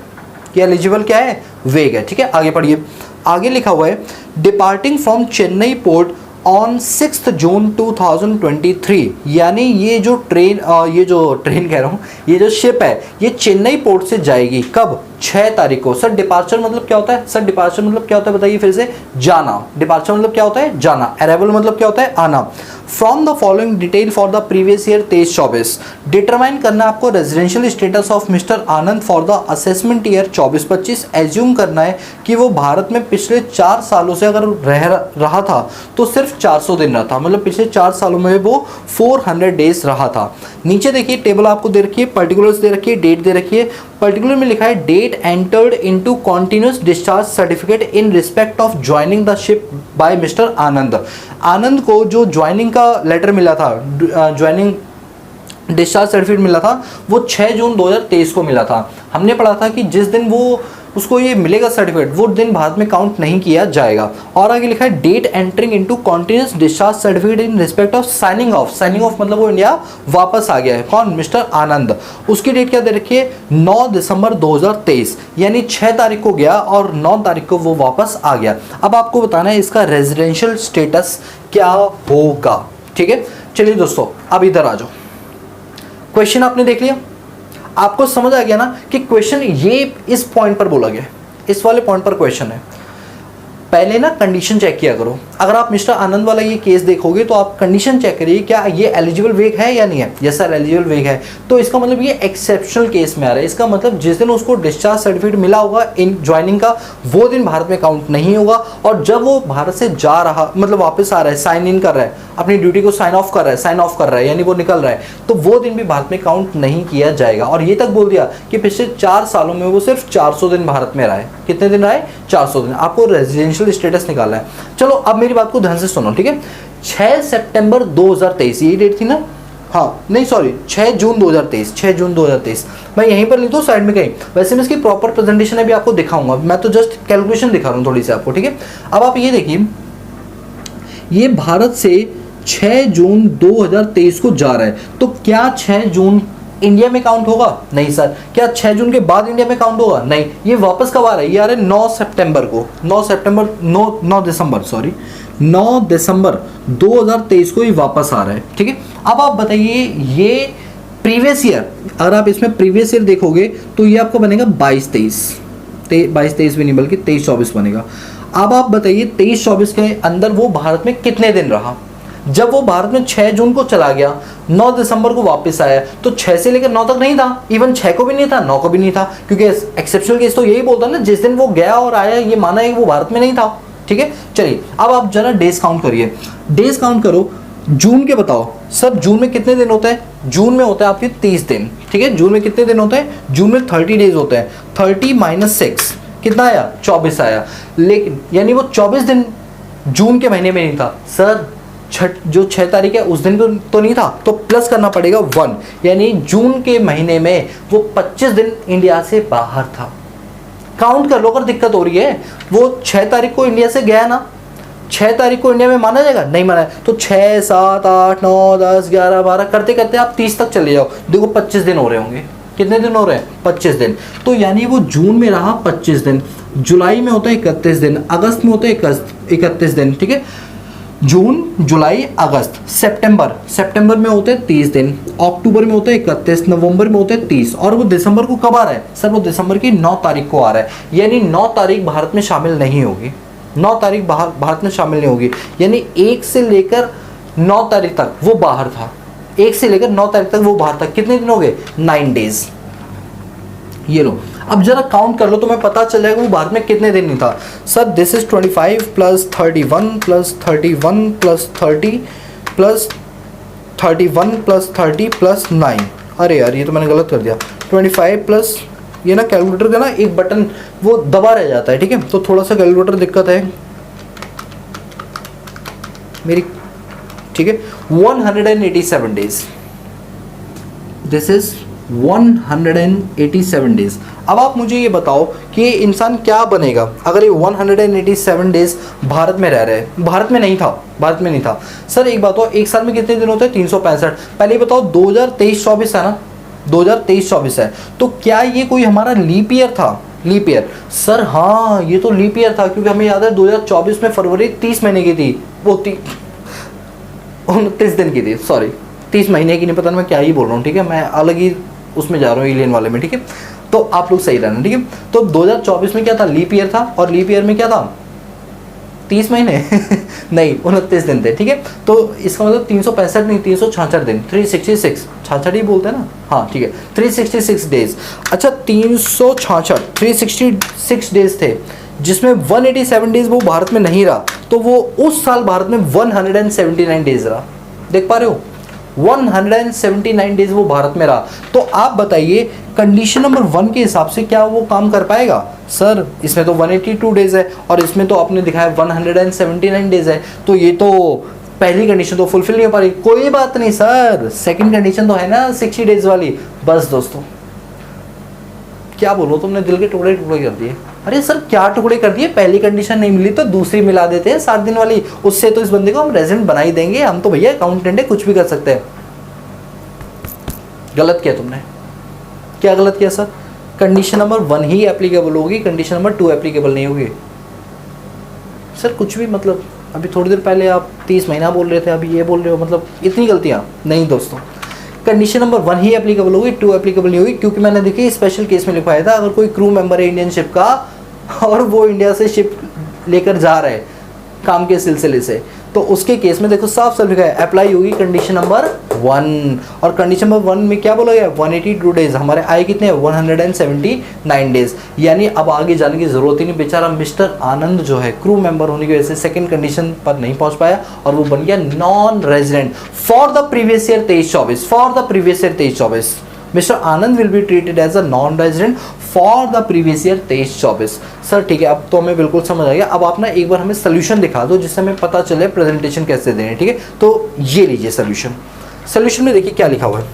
ये एलिजिबल क्या है? वेग है, ठीक है। आगे पढ़िए, आगे लिखा हुआ है departing from Chennai port on 6 जून 2023, यानी ये जो ट्रेन कह रहा हूँ, ये जो शिप है ये चेन्नई पोर्ट से जाएगी कब? 6 तारीख को। सर डिपार्चर मतलब क्या होता है? सर डिपार्चर मतलब क्या होता है बताइए फिर से? जाना। डिपार्चर मतलब क्या होता है? जाना। अराइवल मतलब क्या होता है? आना। From the following detail for the previous year 23-24, determine करना आपको residential status of mister Anand for the assessment year 24-25। Assume करना है कि वो भारत में पिछले 4 सालों से अगर रहा था तो सिर्फ 400 दिन रहा था, मतलब पिछले 4 सालों में वो 400 डेज रहा था। नीचे देखिए टेबल आपको दे रखी है, पर्टिकुलर्स दे रखी है, डेट दे रखी है। पर्टिकुलर में लिखा है date entered into continuous discharge certificate in respect of joining the ship by mister Anand. Anand को जो ज्वाइनिंग का लेटर मिला था, ज्वाइनिंग डिस्चार्ज सर्टिफिकेट मिला था, वो 6 जून 2023 को मिला था। हमने पढ़ा था कि जिस दिन वो उसको ये मिलेगा सर्टिफिकेट, वो दिन भारत में काउंट नहीं किया जाएगा। और आगे लिखा है date entering into continuous discharge certificate in respect of signing off. Signing off मतलब वो इंडिया वापस आ गया है। कौन? मिस्टर आनंद। उसकी डेट क्या दे रखी है? 9 दिसंबर 2023, यानी 6 तारीख को गया और 9 तारीख को वो वापस आ गया। अब आपको बताना है इसका रेजिडेंशियल स्टेटस क्या होगा, ठीक है। चलिए दोस्तों अब इधर आ जाओ, क्वेश्चन आपने देख लिया, आपको समझ आ गया ना कि क्वेश्चन ये इस पॉइंट पर बोला गया, इस वाले पॉइंट पर क्वेश्चन है। पहले ना कंडीशन चेक किया करो। अगर आप मिस्टर आनंद वाला ये केस देखोगे तो आप कंडीशन चेक करिए, क्या ये एलिजिबल वेग है या नहीं है। यस सर एलिजिबल वेग है, तो इसका मतलब ये एक्सेप्शनल केस में आ रहा है। इसका मतलब जिस दिन उसको डिस्चार्ज सर्टिफिकेट मिला होगा इन ज्वाइनिंग का, वो दिन भारत में काउंट नहीं होगा। और जब वो भारत से जा रहा, मतलब वापस आ रहा है, साइन इन कर रहा है, अपनी ड्यूटी को साइन ऑफ कर रहा है, यानी वो निकल रहा है, तो वो दिन भी भारत में काउंट नहीं किया जाएगा। और ये तक बोल दिया कि पिछले 4 सालों में वो सिर्फ 400 दिन भारत में रहा है। कितने दिन रहा है? 400 दिन। आपको रेजिडेंशियल स्टेटस निकालना है। चलो अब मेरी बात को ध्यान से सुनो, ठीक है। 6 सितंबर 2023 ये डेट थी ना? हाँ नहीं सॉरी, 6 जून 2023, 6 जून 2023। मैं यहीं पर लिख दूँ साइड में कहीं, वैसे मैं इसकी प्रॉपर प्रेजेंटेशन अभी आपको दिखाऊंगा, मैं तो जस्ट कैलकुलेशन दिखा रहा हूँ थोड़ी सी आपको, ठीक है। अब आप ये देखिए, ये भारत से 6 जून 2023 को जा रहा है, तो क्या 6 जून इंडिया में काउंट होगा? नहीं सर। क्या 6 जून के बाद इंडिया में काउंट होगा? नहीं। ये वापस कब आ रहा है? ये आ रहा है 9 सितंबर को, 9 दिसंबर 2023 को ये वापस आ रहा है, ठीक है। अब आप बताइए ये प्रीवियस ईयर, अगर आप इसमें प्रीवियस ईयर देखोगे तो ये आपको बनेगा 22-23 भी नहीं बल्कि 23-24 बनेगा। अब आप बताइए 23-24 के अंदर वो भारत में कितने दिन रहा? जब वो भारत में 6 जून को चला गया, 9 दिसंबर को वापस आया, तो 6 से लेकर 9 तक नहीं था, इवन 6 को भी नहीं था, 9 को भी नहीं था, क्योंकि एक्सेप्शनल केस तो यही बोलता है ना, जिस दिन वो गया और आया ये माना है कि वो भारत में नहीं था, ठीक है। चलिए अब आप जरा डेज काउंट करिए, डेज काउंट करो। जून के बताओ सर, जून में कितने दिन होते हैं? जून में होते हैं आपके 30 दिन, ठीक है। जून में कितने दिन होते हैं? जून में 30 डेज होते हैं। 30 - 6 कितना आया, 24 आया। लेकिन यानी वो 24 दिन जून के महीने में नहीं था सर, जो 6 तारीख है उस दिन तो नहीं था, तो प्लस करना पड़ेगा 1, यानी जून के महीने में वो 25 दिन इंडिया से बाहर था। काउंट कर लो अगर दिक्कत हो रही है। वो 6 तारीख को इंडिया से गया ना, 6 तारीख को इंडिया में माना जाएगा, नहीं माना है, तो 6, 7, 8, 9, 10, 11, 12 करते करते आप 30 तक चले जाओ, देखो 25 दिन हो रहे होंगे। कितने दिन हो रहे हैं, 25 दिन। तो यानी वो जून में रहा 25 दिन, जुलाई में होता है 31 दिन, अगस्त में होता है 31 दिन, ठीक है, जून, जुलाई, अगस्त, सितंबर में होते हैं 30 दिन, अक्टूबर में होते हैं 31, नवंबर में होते हैं 30, और वो दिसंबर को कब आ रहा है सर, वो दिसंबर की 9 तारीख को आ रहा है। यानी 9 तारीख भारत में शामिल नहीं होगी, 9 तारीख भारत में शामिल नहीं होगी, यानी 1 से लेकर 9 तारीख तक वो बाहर था, 1 से लेकर 9 तारीख तक वो बाहर था। कितने दिन हो गए, 9 डेज। ये लो, अब जरा काउंट कर लो तो मैं पता चल जाएगा वो भारत में कितने दिन नहीं था। Sir this is 25 plus 31 plus 31 plus 30 plus 31 plus 30 plus 9। अरे यार ये तो मैंने गलत कर दिया। 25 प्लस, ये ना कैलकुलेटर का ना एक बटन वो दबा रह जाता है, ठीक है, तो थोड़ा सा कैलकुलेटर दिक्कत है मेरी, ठीक है। 187 डेज, दिस इज 187 डेज। अब आप मुझे ये बताओ कि ये इंसान क्या बनेगा अगर ये 187 डेज भारत में रह रहे हैं। भारत में नहीं था सर। एक बात हो, एक साल में कितने दिन होते हैं, 365। पहले बताओ 2023-24 है ना, 2023-24 है, तो क्या ये कोई हमारा लीप ईयर था, लीप ईयर? सर हाँ, ये तो लीप ईयर था, क्योंकि हमें याद है 2024 में फरवरी 30 महीने की थी, वो 29 दिन की थी, सॉरी 30 महीने की नहीं, पता नहीं मैं क्या ही बोल रहा हूँ, ठीक है, मैं अलग ही उसमें जा रहा हूँ, एलियन वाले में, ठीक है। तो आप लोग सही रहना, ठीक है। तो 2024 में क्या था, लीप ईयर था, और लीप ईयर में क्या था, 30 महीने नहीं 29 दिन थे, ठीक है। तो इसका मतलब 365 नहीं, 366 दिन, 366, 66 ही बोलते हैं ना, हाँ ठीक है, 366 डेज। अच्छा 366 डेज थे, जिसमें 187 डेज वो भारत में नहीं रहा, तो वो उस साल भारत में 179 डेज रहा। देख पा रहे हो, 179 डेज वो भारत में रहा। तो आप बताइए कंडीशन नंबर 1 के हिसाब से क्या वो काम कर पाएगा? सर इसमें तो 182 डेज है, और इसमें तो आपने दिखाया 179 डेज है, तो ये तो पहली कंडीशन तो फुलफिल नहीं हो पा रही। कोई बात नहीं सर, सेकंड कंडीशन तो है ना 60 डेज वाली। बस दोस्तों क्या बोलो, तुमने दिल के टुकड़े टुकड़े कर दिए। अरे सर क्या टुकड़े कर दिए, पहली कंडीशन नहीं मिली तो दूसरी मिला देते हैं 60 दिन वाली, उससे तो इस बंदे को हम रेजिडेंट बना ही देंगे। हम तो भैया अकाउंटेंट है, कुछ भी कर सकते हैं। गलत किया तुमने, क्या गलत किया सर? कंडीशन नंबर 1 ही एप्लीकेबल होगी, कंडीशन नंबर 2 एप्लीकेबल नहीं होगी। सर कुछ भी, मतलब अभी थोड़ी देर पहले आप 30 महीना बोल रहे थे, अभी ये बोल रहे हो, मतलब इतनी गलतियाँ नहीं दोस्तों। कंडीशन नंबर 1 ही एप्लीकेबल होगी, 2 एप्लीकेबल नहीं होगी, क्योंकि मैंने देखिए स्पेशल केस में लिखवाया था, अगर कोई क्रू मेंबर है इंडियन शिप का और वो इंडिया से शिप लेकर जा रहा है काम के सिलसिले से, तो उसके केस में देखो साफ साफ लिखा है अप्लाई होगी कंडीशन नंबर 1। और कंडीशन नंबर 1 में क्या बोला गया, 182 डेज, हमारे आए कितने हैं 179 डेज। यानी अब आगे जाने की जरूरत ही नहीं, बेचारा मिस्टर आनंद जो है क्रू मेंबर होने की वजह से सेकंड कंडीशन पर नहीं पहुंच पाया, और वो बन गया non resident for the previous year 23-24। For the previous year 23-24 mister Anand will be treated as a non resident for the previous year 23-24। Sir ठीक है, अब तो हमें बिल्कुल समझ आ गया। अब आप ना एक बार हमें सोल्यूशन दिखा दो, जिससे हमें पता चले प्रेजेंटेशन कैसे देने, ठीक है। तो ये लीजिए सोल्यूशन। सोल्यूशन में देखिए क्या लिखा हुआ है,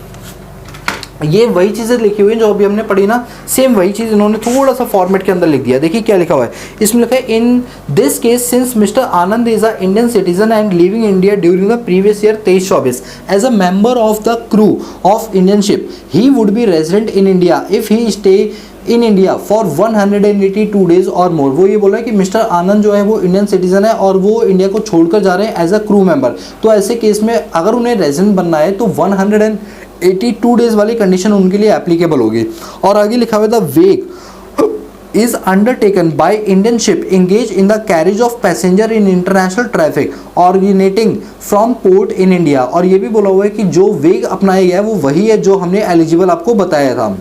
ये वही चीज़ें लिखी हुई हैं जो अभी हमने पढ़ी ना, सेम वही चीज़ इन्होंने थोड़ा सा फॉर्मेट के अंदर लिख दिया। देखिए क्या लिखा हुआ है, इसमें लिखा है in this case since mister Anand is a Indian citizen and living India during the previous year 23-24 as a member of the crew of Indian ship, he would be resident in India if he stay in India for 182 days or more. वो ये बोल रहा है कि mister आनंद जो है वो Indian citizen है और वो इंडिया को छोड़कर जा रहे हैं एज अ क्रू मेंबर, तो ऐसे केस में अगर उन्हें रेजिडेंट बनना है तो 182 डेज वाली कंडीशन उनके लिए एप्लीकेबल होगी। और आगे लिखा हुआ था वेग is undertaken by Indian ship engaged in the carriage of passenger in international traffic originating from port in India। और ये भी बोला हुआ है कि जो वेग अपनाया गया है वो वही है जो हमने एलिजिबल आपको बताया था,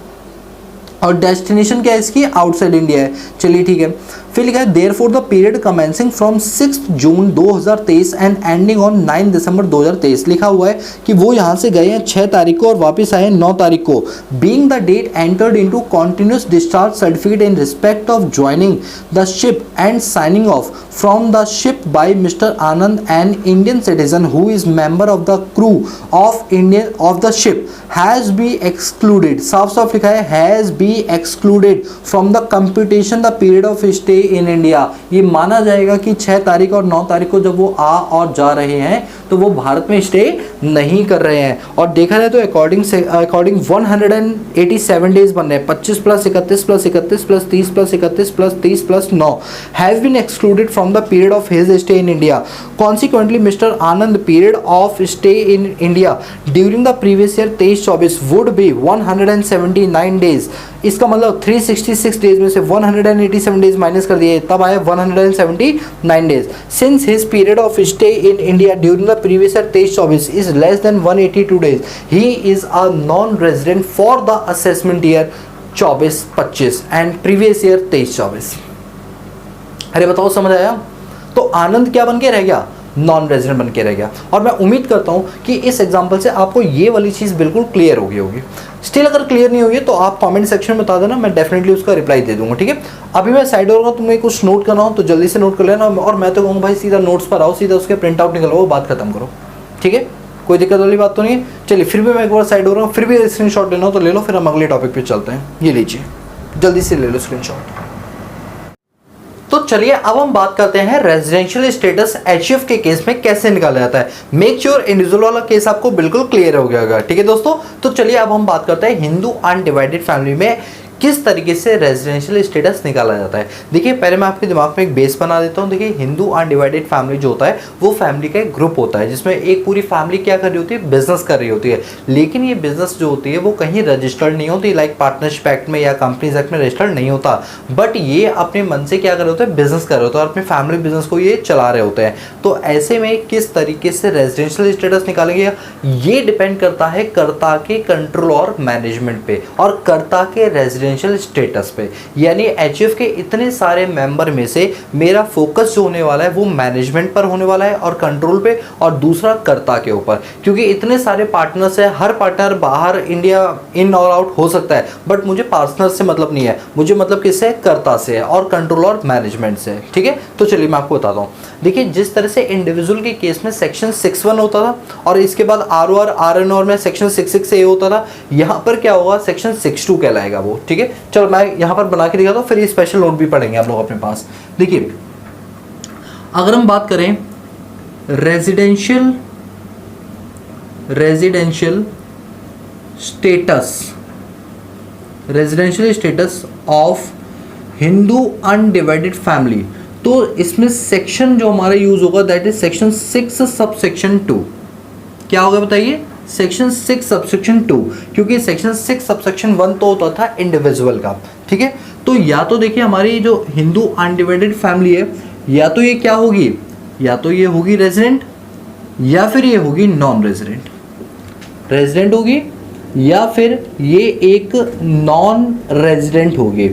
और डेस्टिनेशन क्या है इसकी, आउटसाइड इंडिया है। चलिए ठीक है, फिर लिखा है therefore the period commencing from 6 June 2023 and ending on 9 दिसंबर 2023, लिखा हुआ है कि वो यहाँ से गए हैं 6 तारीख को और वापस आए 9 तारीख को। Being the date entered into continuous discharge certificate in respect of joining the ship and signing off from the ship by mister Anand an Indian citizen who is member of the crew of Indian of the ship has be excluded, साफ साफ लिखा है has be excluded from the computation the period of stay in India. ये माना जाएगा कि 6 तारीख और 9 तारीख को जब वो आ और जा रहे हैं तो वो भारत में स्टे नहीं कर रहे हैं। और देखा जाए तो अकॉर्डिंग 187 डेज बन रहे हैं, 25 plus 31 plus 31 plus 30 plus 31 plus 30 plus 9 have been excluded from the period of his stay in India. Consequently mister Anand period of stay in India during the previous year 23-24 would be 179 days. इसका मतलब 366 days में से 187 days minus कर दिए तब आया 179 days. Since his period of stay in India during the previous year 23-24 is less than 182 days, he is a non-resident for the assessment year 24-25 and previous year 23-24। अरे बताओ समझ आया? तो आनंद क्या बन के रह गया? नॉन रेजिडेंट बन के रह गया। और मैं उम्मीद करता हूं कि इस एग्जाम्पल से आपको ये वाली चीज़ बिल्कुल क्लियर हो गई होगी। स्टिल अगर क्लियर नहीं हुई तो आप कमेंट सेक्शन में बता देना, मैं डेफिनेटली उसका रिप्लाई दे दूंगा, ठीक है। अभी मैं साइड होगा, तुम्हें कुछ नोट करना हो तो जल्दी से नोट कर लेना, और मैं तो कहूँगा भाई सीधा नोट्स पर आओ, सीधा उसके प्रिंट आउट निकलवाओ, बात खत्म करो, ठीक है। कोई दिक्कत वाली बात तो नहीं है। चलिए फिर भी मैं एक बार साइड हो रहा हूँ, फिर भी स्क्रीनशॉट लेना हो तो ले लो, फिर हम अगले टॉपिक पे चलते हैं। ये लीजिए, जल्दी से ले लो स्क्रीनशॉट। तो चलिए अब हम बात करते हैं रेजिडेंशियल स्टेटस एचईएफ के केस में कैसे निकाला जाता है। मेक श्योर इंडिविजुअल वाला केस आपको बिल्कुल क्लियर हो गया होगा, ठीक है दोस्तों। तो चलिए अब हम बात करते हैं हिंदू अनडिवाइडेड फैमिली में किस तरीके से रेजिडेंशियल स्टेटस निकाला जाता है। देखिए पहले मैं आपके दिमाग में एक बेस बना देता हूँ। देखिए हिंदू अनडिवाइडेड फैमिली जो होता है वो फैमिली का एक ग्रुप होता है जिसमें एक पूरी फैमिली क्या कर रही होती है, बिजनेस कर रही होती है। लेकिन ये बिजनेस जो होती है वो कहीं रजिस्टर्ड नहीं होती, लाइक पार्टनरशिप एक्ट में या कंपनीज एक्ट में रजिस्टर्ड नहीं होता, बट ये अपने मन से क्या कर रहे होते हैं, बिजनेस कर रहे होते हैं और अपने फैमिली बिजनेस को ये चला रहे होते हैं। तो ऐसे में किस तरीके से रेजिडेंशियल स्टेटस निकालेंगे ये डिपेंड करता है कर्ता के कंट्रोल और मैनेजमेंट पे और कर्ता के रेजिडेंशियल स्टेटस पे। यानी एचईएफ के इतने सारे मेंबर में से मेरा फोकस जो होने वाला है वो मैनेजमेंट पर होने वाला है और कंट्रोल पे, और दूसरा कर्ता के ऊपर। क्योंकि इतने सारे पार्टनर्स है, हर पार्टनर बाहर इंडिया इन और आउट हो सकता है, बट मुझे पार्टनर से मतलब नहीं है, मुझे मतलब किससे, कर्ता से है और कंट्रोल और मैनेजमेंट से, ठीक है। तो चलिए मैं आपको बताता हूँ। देखिए जिस तरह से इंडिविजुअल के केस में सेक्शन 6(1) होता था और इसके बाद आरओआर आरएनओआर में सेक्शन 6(6) होता था, यहाँ पर क्या होगा, सेक्शन 6(2) कहलाएगा वो, ठीक है। चलो मैं यहाँ पर बना के दिखाता हूँ, फिर ये स्पेशल नोट भी पढ़ेंगे आप लोग अपने पास। देखिए अगर हम बात करें residential status of Hindu undivided family, तो इसमें सेक्शन जो हमारा यूज होगा दैट इज सेक्शन 6 सबसेक्शन 2। क्या होगा बताइए, सेक्शन 6 सबसेक्शन 2, क्योंकि सेक्शन 6 सबसेक्शन 1 तो होता था इंडिविजुअल का, ठीक है। तो या तो देखिए हमारी जो हिंदू अनडिवाइडेड फैमिली है, या तो ये क्या होगी, या तो ये होगी रेजिडेंट या फिर ये होगी नॉन रेजिडेंट, रेजिडेंट होगी या फिर ये एक नॉन रेजिडेंट होगी।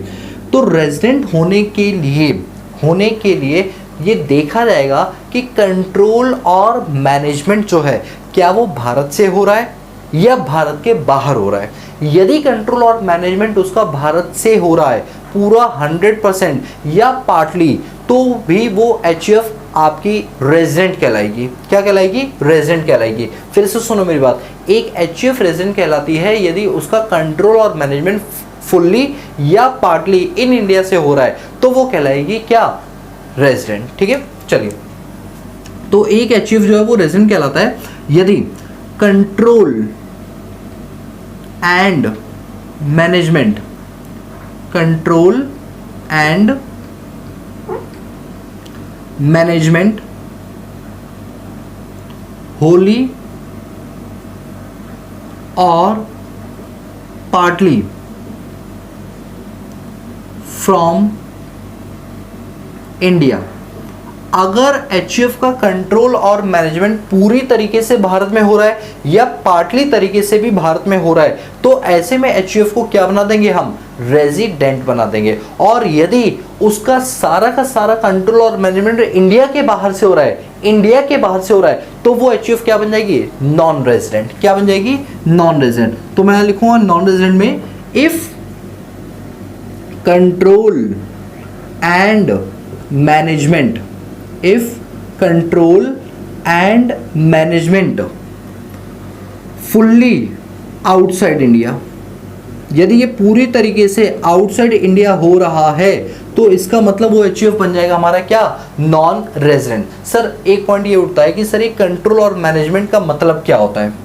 तो रेजिडेंट होने के लिए ये देखा जाएगा कि कंट्रोल और मैनेजमेंट जो है क्या वो भारत से हो रहा है या भारत के बाहर हो रहा है। यदि कंट्रोल और मैनेजमेंट उसका भारत से हो रहा है पूरा 100% या पार्टली, तो भी वो एचईएफ आपकी रेजिडेंट कहलाएगी। क्या कहलाएगी, रेजिडेंट कहलाएगी। फिर से सुनो मेरी बात, एक एचईएफ रेजिडेंट कहलाती है यदि उसका कंट्रोल और मैनेजमेंट फुल्ली या पार्टली इन इंडिया से हो रहा है, तो वो कहलाएगी क्या, रेजिडेंट, ठीक है। चलिए तो एक एचईएफ जो है वो रेजिडेंट कहलाता है यदि कंट्रोल एंड मैनेजमेंट होली और पार्टली फ्रॉम इंडिया अगर एचयूएफ का कंट्रोल और मैनेजमेंट पूरी तरीके से भारत में हो रहा है या पार्टली तरीके से भी भारत में हो रहा है, तो ऐसे में एचयूएफ को क्या बना देंगे हम, रेजिडेंट बना देंगे। और यदि उसका सारा का सारा कंट्रोल और मैनेजमेंट इंडिया के बाहर से हो रहा है, इंडिया के बाहर से हो रहा है, तो वो एचयूएफ क्या बन जाएगी, नॉन रेजिडेंट। क्या बन जाएगी, नॉन रेजिडेंट। तो मैं लिखूंगा नॉन रेजिडेंट में, if control and management, if control and management fully outside India, यदि ये पूरी तरीके से आउटसाइड इंडिया हो रहा है, तो इसका मतलब वो एचयूएफ बन जाएगा हमारा क्या, नॉन रेजिडेंट। सर एक पॉइंट ये उठता है कि सर ये कंट्रोल और मैनेजमेंट का मतलब क्या होता है,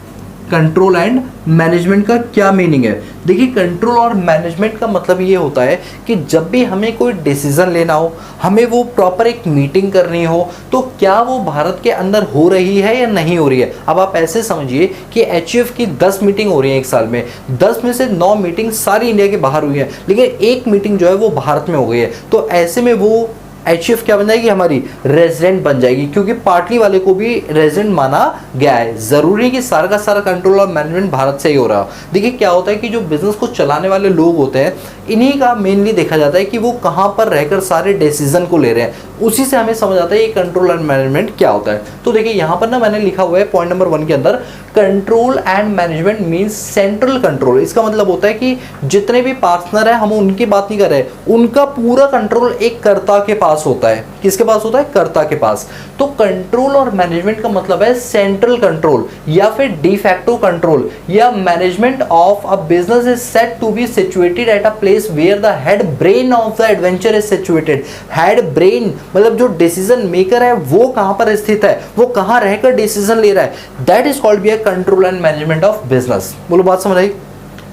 कंट्रोल एंड मैनेजमेंट का क्या मीनिंग है। देखिए कंट्रोल और मैनेजमेंट का मतलब ये होता है कि जब भी हमें कोई डिसीजन लेना हो, हमें वो प्रॉपर एक मीटिंग करनी हो, तो क्या वो भारत के अंदर हो रही है या नहीं हो रही है। अब आप ऐसे समझिए कि एचयूएफ की 10 मीटिंग हो रही है एक साल में, 10 में से 9 मीटिंग सारी इंडिया के बाहर हुई है, लेकिन एक मीटिंग जो है वो भारत में हो गई है। तो ऐसे में वो एचयूएफ क्या बन जाएगी, हमारी रेजिडेंट बन जाएगी, क्योंकि पार्टली वाले को भी रेजिडेंट माना गया है। जरूरी है कि सारा का सारा कंट्रोल और मैनेजमेंट भारत से ही हो रहा हो। देखिए क्या होता है कि जो बिजनेस को चलाने वाले लोग होते हैं, इन्हीं का मेनली देखा जाता है कि वो कहाँ पर रहकर सारे डिसीजन को ले रहे हैं, उसी से हमें समझ आता है ये कंट्रोल एंड मैनेजमेंट क्या होता है। तो देखिए यहाँ पर ना मैंने लिखा हुआ है पॉइंट नंबर 1 के अंदर, control and management means central control. इसका मतलब होता है कि जितने भी पार्टनर है, हम उनकी बात नहीं कर रहे, उनका पूरा कंट्रोल एक कर्ता के पास होता है। किसके पास होता है, कर्ता के पास। तो कंट्रोल और मैनेजमेंट का मतलब है सेंट्रल कंट्रोल या फिर डिफैक्टो कंट्रोल, या management of a business is said to be situated at a place where the head brain of the adventure is situated. Head brain मतलब जो डिसीजन मेकर है वो कहां पर स्थित है, वो कहां रहकर डिसीजन ले रहा है, that is called be control and management of business. बोलो बात समझ आई।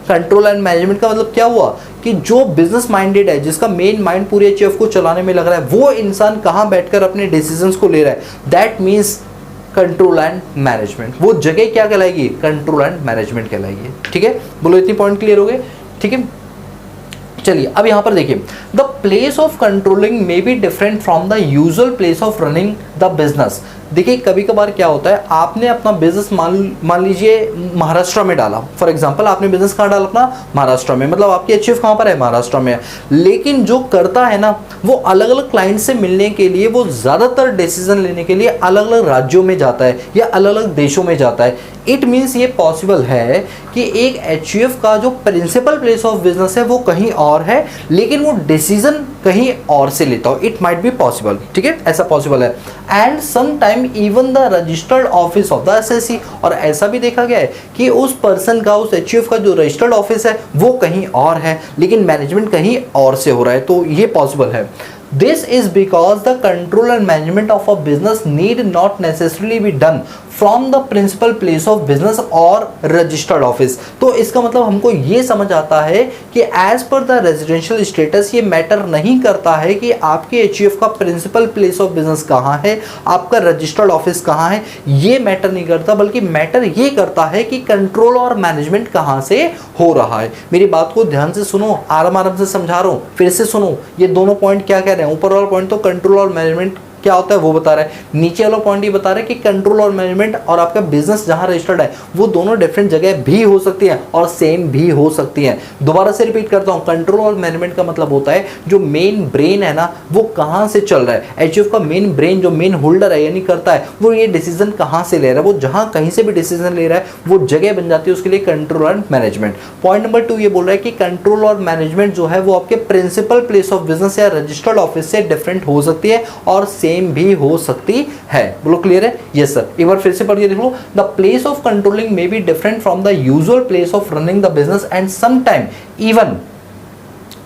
कंट्रोल एंड मैनेजमेंट का मतलब क्या हुआ कि जो बिजनेस माइंडेड है, जिसका मेन माइंड पूरे एचयूएफ को चलाने में लग रहा है, वो इंसान कहां बैठकर अपने डिसीजंस को ले रहा है, that means control and management. वो जगह क्या कहलाएगी, कंट्रोल एंड मैनेजमेंट कहलाएगी। ठीक है, बोलो इतनी पॉइंट क्लियर हो गए। ठीक है, चलिए अब यहां पर देखिए, the place of controlling may be different from the usual place of running the business. देखिए कभी कभार क्या होता है, आपने अपना बिजनेस मान लीजिए महाराष्ट्र में डाला, फॉर एग्जांपल आपने बिजनेस कहाँ डाला अपना, महाराष्ट्र में, मतलब आपकी एचयूएफ कहाँ पर है, महाराष्ट्र में है। लेकिन जो करता है ना, वो अलग अलग क्लाइंट से मिलने के लिए, वो ज़्यादातर डिसीजन लेने के लिए अलग अलग राज्यों में जाता है या अलग अलग देशों में जाता है। इट मीन्स ये पॉसिबल है कि एक एचयूएफ का जो प्रिंसिपल प्लेस ऑफ बिजनेस है वो कहीं और है, लेकिन वो डिसीजन कहीं और से लेता हो। It might be possible. ठीक है, ऐसा पॉसिबल है। And some time even the registered office of the SSC, और ऐसा भी देखा गया है कि उस पर्सन का, उस एचयूएफ का जो रजिस्टर्ड ऑफिस है वो कहीं और है, लेकिन मैनेजमेंट कहीं और से हो रहा है। तो ये पॉसिबल है। This is because the control and management of a business need not necessarily be done from the principal place of business or registered office। तो इसका मतलब हमको ये समझ आता है कि as per the residential status ये मैटर नहीं करता है कि आपके एचयूएफ का प्रिंसिपल प्लेस ऑफ बिजनेस कहाँ है, आपका रजिस्टर्ड ऑफिस कहाँ है, ये मैटर नहीं करता, बल्कि मैटर ये करता है कि कंट्रोल और मैनेजमेंट कहाँ से हो रहा है। मेरी बात को ध्यान से सुनो, आराम आराम से समझा रहा हूँ, फिर से सुनो। ये दोनों पॉइंट क्या कह रहे हैं, ऊपर वाला पॉइंट तो कंट्रोल और मैनेजमेंट क्या होता है वो बता रहा है, नीचे वाला पॉइंट ये बता रहा है कि कंट्रोल और मैनेजमेंट और आपका बिजनेस जहां रजिस्टर्ड है वो दोनों डिफरेंट जगह भी हो सकती हैं और सेम भी हो सकती हैं। दोबारा से रिपीट करता हूं, कंट्रोल और मैनेजमेंट का मतलब होता है जो मेन ब्रेन है ना, वो कहां से चल रहा है। एचयूएफ का मेन ब्रेन जो मेन होल्डर है यानी करता है, वो ये डिसीजन कहां से ले रहा है, वो जहां कहीं से भी डिसीजन ले रहा है वो जगह बन जाती है उसके लिए control and management. Point number 2 ये बोल रहा है कि कंट्रोल और मैनेजमेंट जो है वो आपके प्रिंसिपल प्लेस ऑफ बिजनेस या रजिस्टर्ड ऑफिस से डिफरेंट हो सकती है और सेम भी हो सकती है। बोलो क्लियर है? Yes sir. एक बार फिर से पढ़िए, देख लो। The place of controlling may be different from the usual place of running the business and sometime even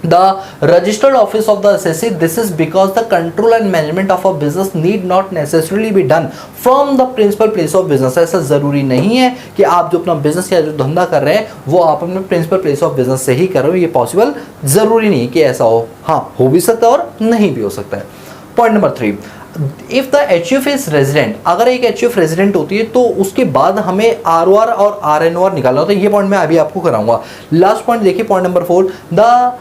the registered office of the SSC. This is because the control and management of a business need not necessarily be done from the principal place of business। ऐसा जरूरी नहीं है कि आप जो अपना business या जो धंधा कर रहे हैं वो आप अपने प्रिंसिपल प्लेस ऑफ बिजनेस से ही कर रहे हो। ये पॉसिबल जरूरी नहीं कि ऐसा हो, हाँ हो भी सकता है और नहीं भी हो सकता है। Point number 3, if the HUF is resident, अगर एक एचयूएफ रेजिडेंट होती है तो उसके बाद हमें आरओआर और आरएनओआर निकालना होता है। ये पॉइंट मैं अभी आपको कराऊंगा। लास्ट पॉइंट देखिए, point number 4, the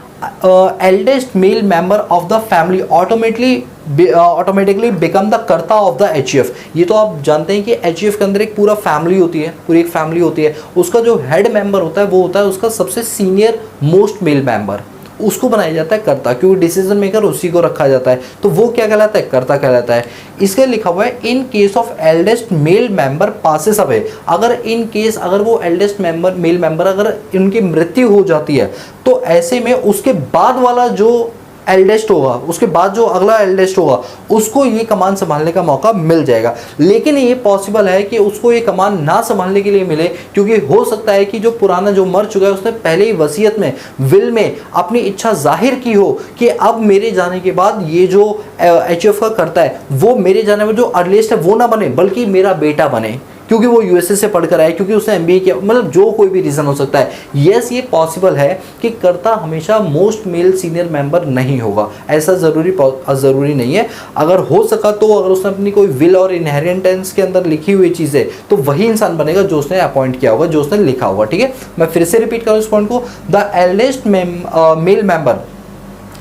eldest male member of the family automatically become the कर्ता ऑफ द एचयूएफ। ये तो आप जानते हैं कि एचयूएफ के अंदर एक पूरा फैमिली होती है, पूरी एक फैमिली होती है, उसका जो हेड मेंबर होता है वो होता है उसका सबसे सीनियर मोस्ट मेल मेंबर, उसको बनाया जाता है कर्ता, क्योंकि डिसीजन मेकर उसी को रखा जाता है, तो वो क्या कहलाता है, कर्ता कहलाता है। इसके लिखा हुआ है in case of eldest male member passes away, अगर इन केस अगर वो एल्डेस्ट मेंबर मेल मेंबर अगर उनकी मृत्यु हो जाती है तो ऐसे में उसके बाद वाला जो एल्डेस्ट होगा, उसके बाद जो अगला एल्डेस्ट होगा उसको ये कमान संभालने का मौका मिल जाएगा। लेकिन ये पॉसिबल है कि उसको ये कमान ना संभालने के लिए मिले, क्योंकि हो सकता है कि जो पुराना जो मर चुका है उसने पहले ही वसीयत में, विल में अपनी इच्छा जाहिर की हो कि अब मेरे जाने के बाद ये जो एचयूएफ का करता है वो मेरे जाने में जो अर्लीस्ट है वो ना बने बल्कि मेरा बेटा बने, क्योंकि वो यूएसए से पढ़कर आया, क्योंकि उसने एमबीए किया, मतलब जो कोई भी रीज़न हो सकता है। यस, ये पॉसिबल है कि कर्ता हमेशा मोस्ट मेल सीनियर मेंबर नहीं होगा, ऐसा ज़रूरी नहीं है। अगर हो सका तो अगर उसने अपनी कोई विल और इनहेरिटेंस के अंदर लिखी हुई चीज़ है तो वही इंसान बनेगा जो उसने अपॉइंट किया होगा, जो उसने लिखा होगा। ठीक है, मैं फिर से रिपीट करूँ इस पॉइंट को, the eldest male member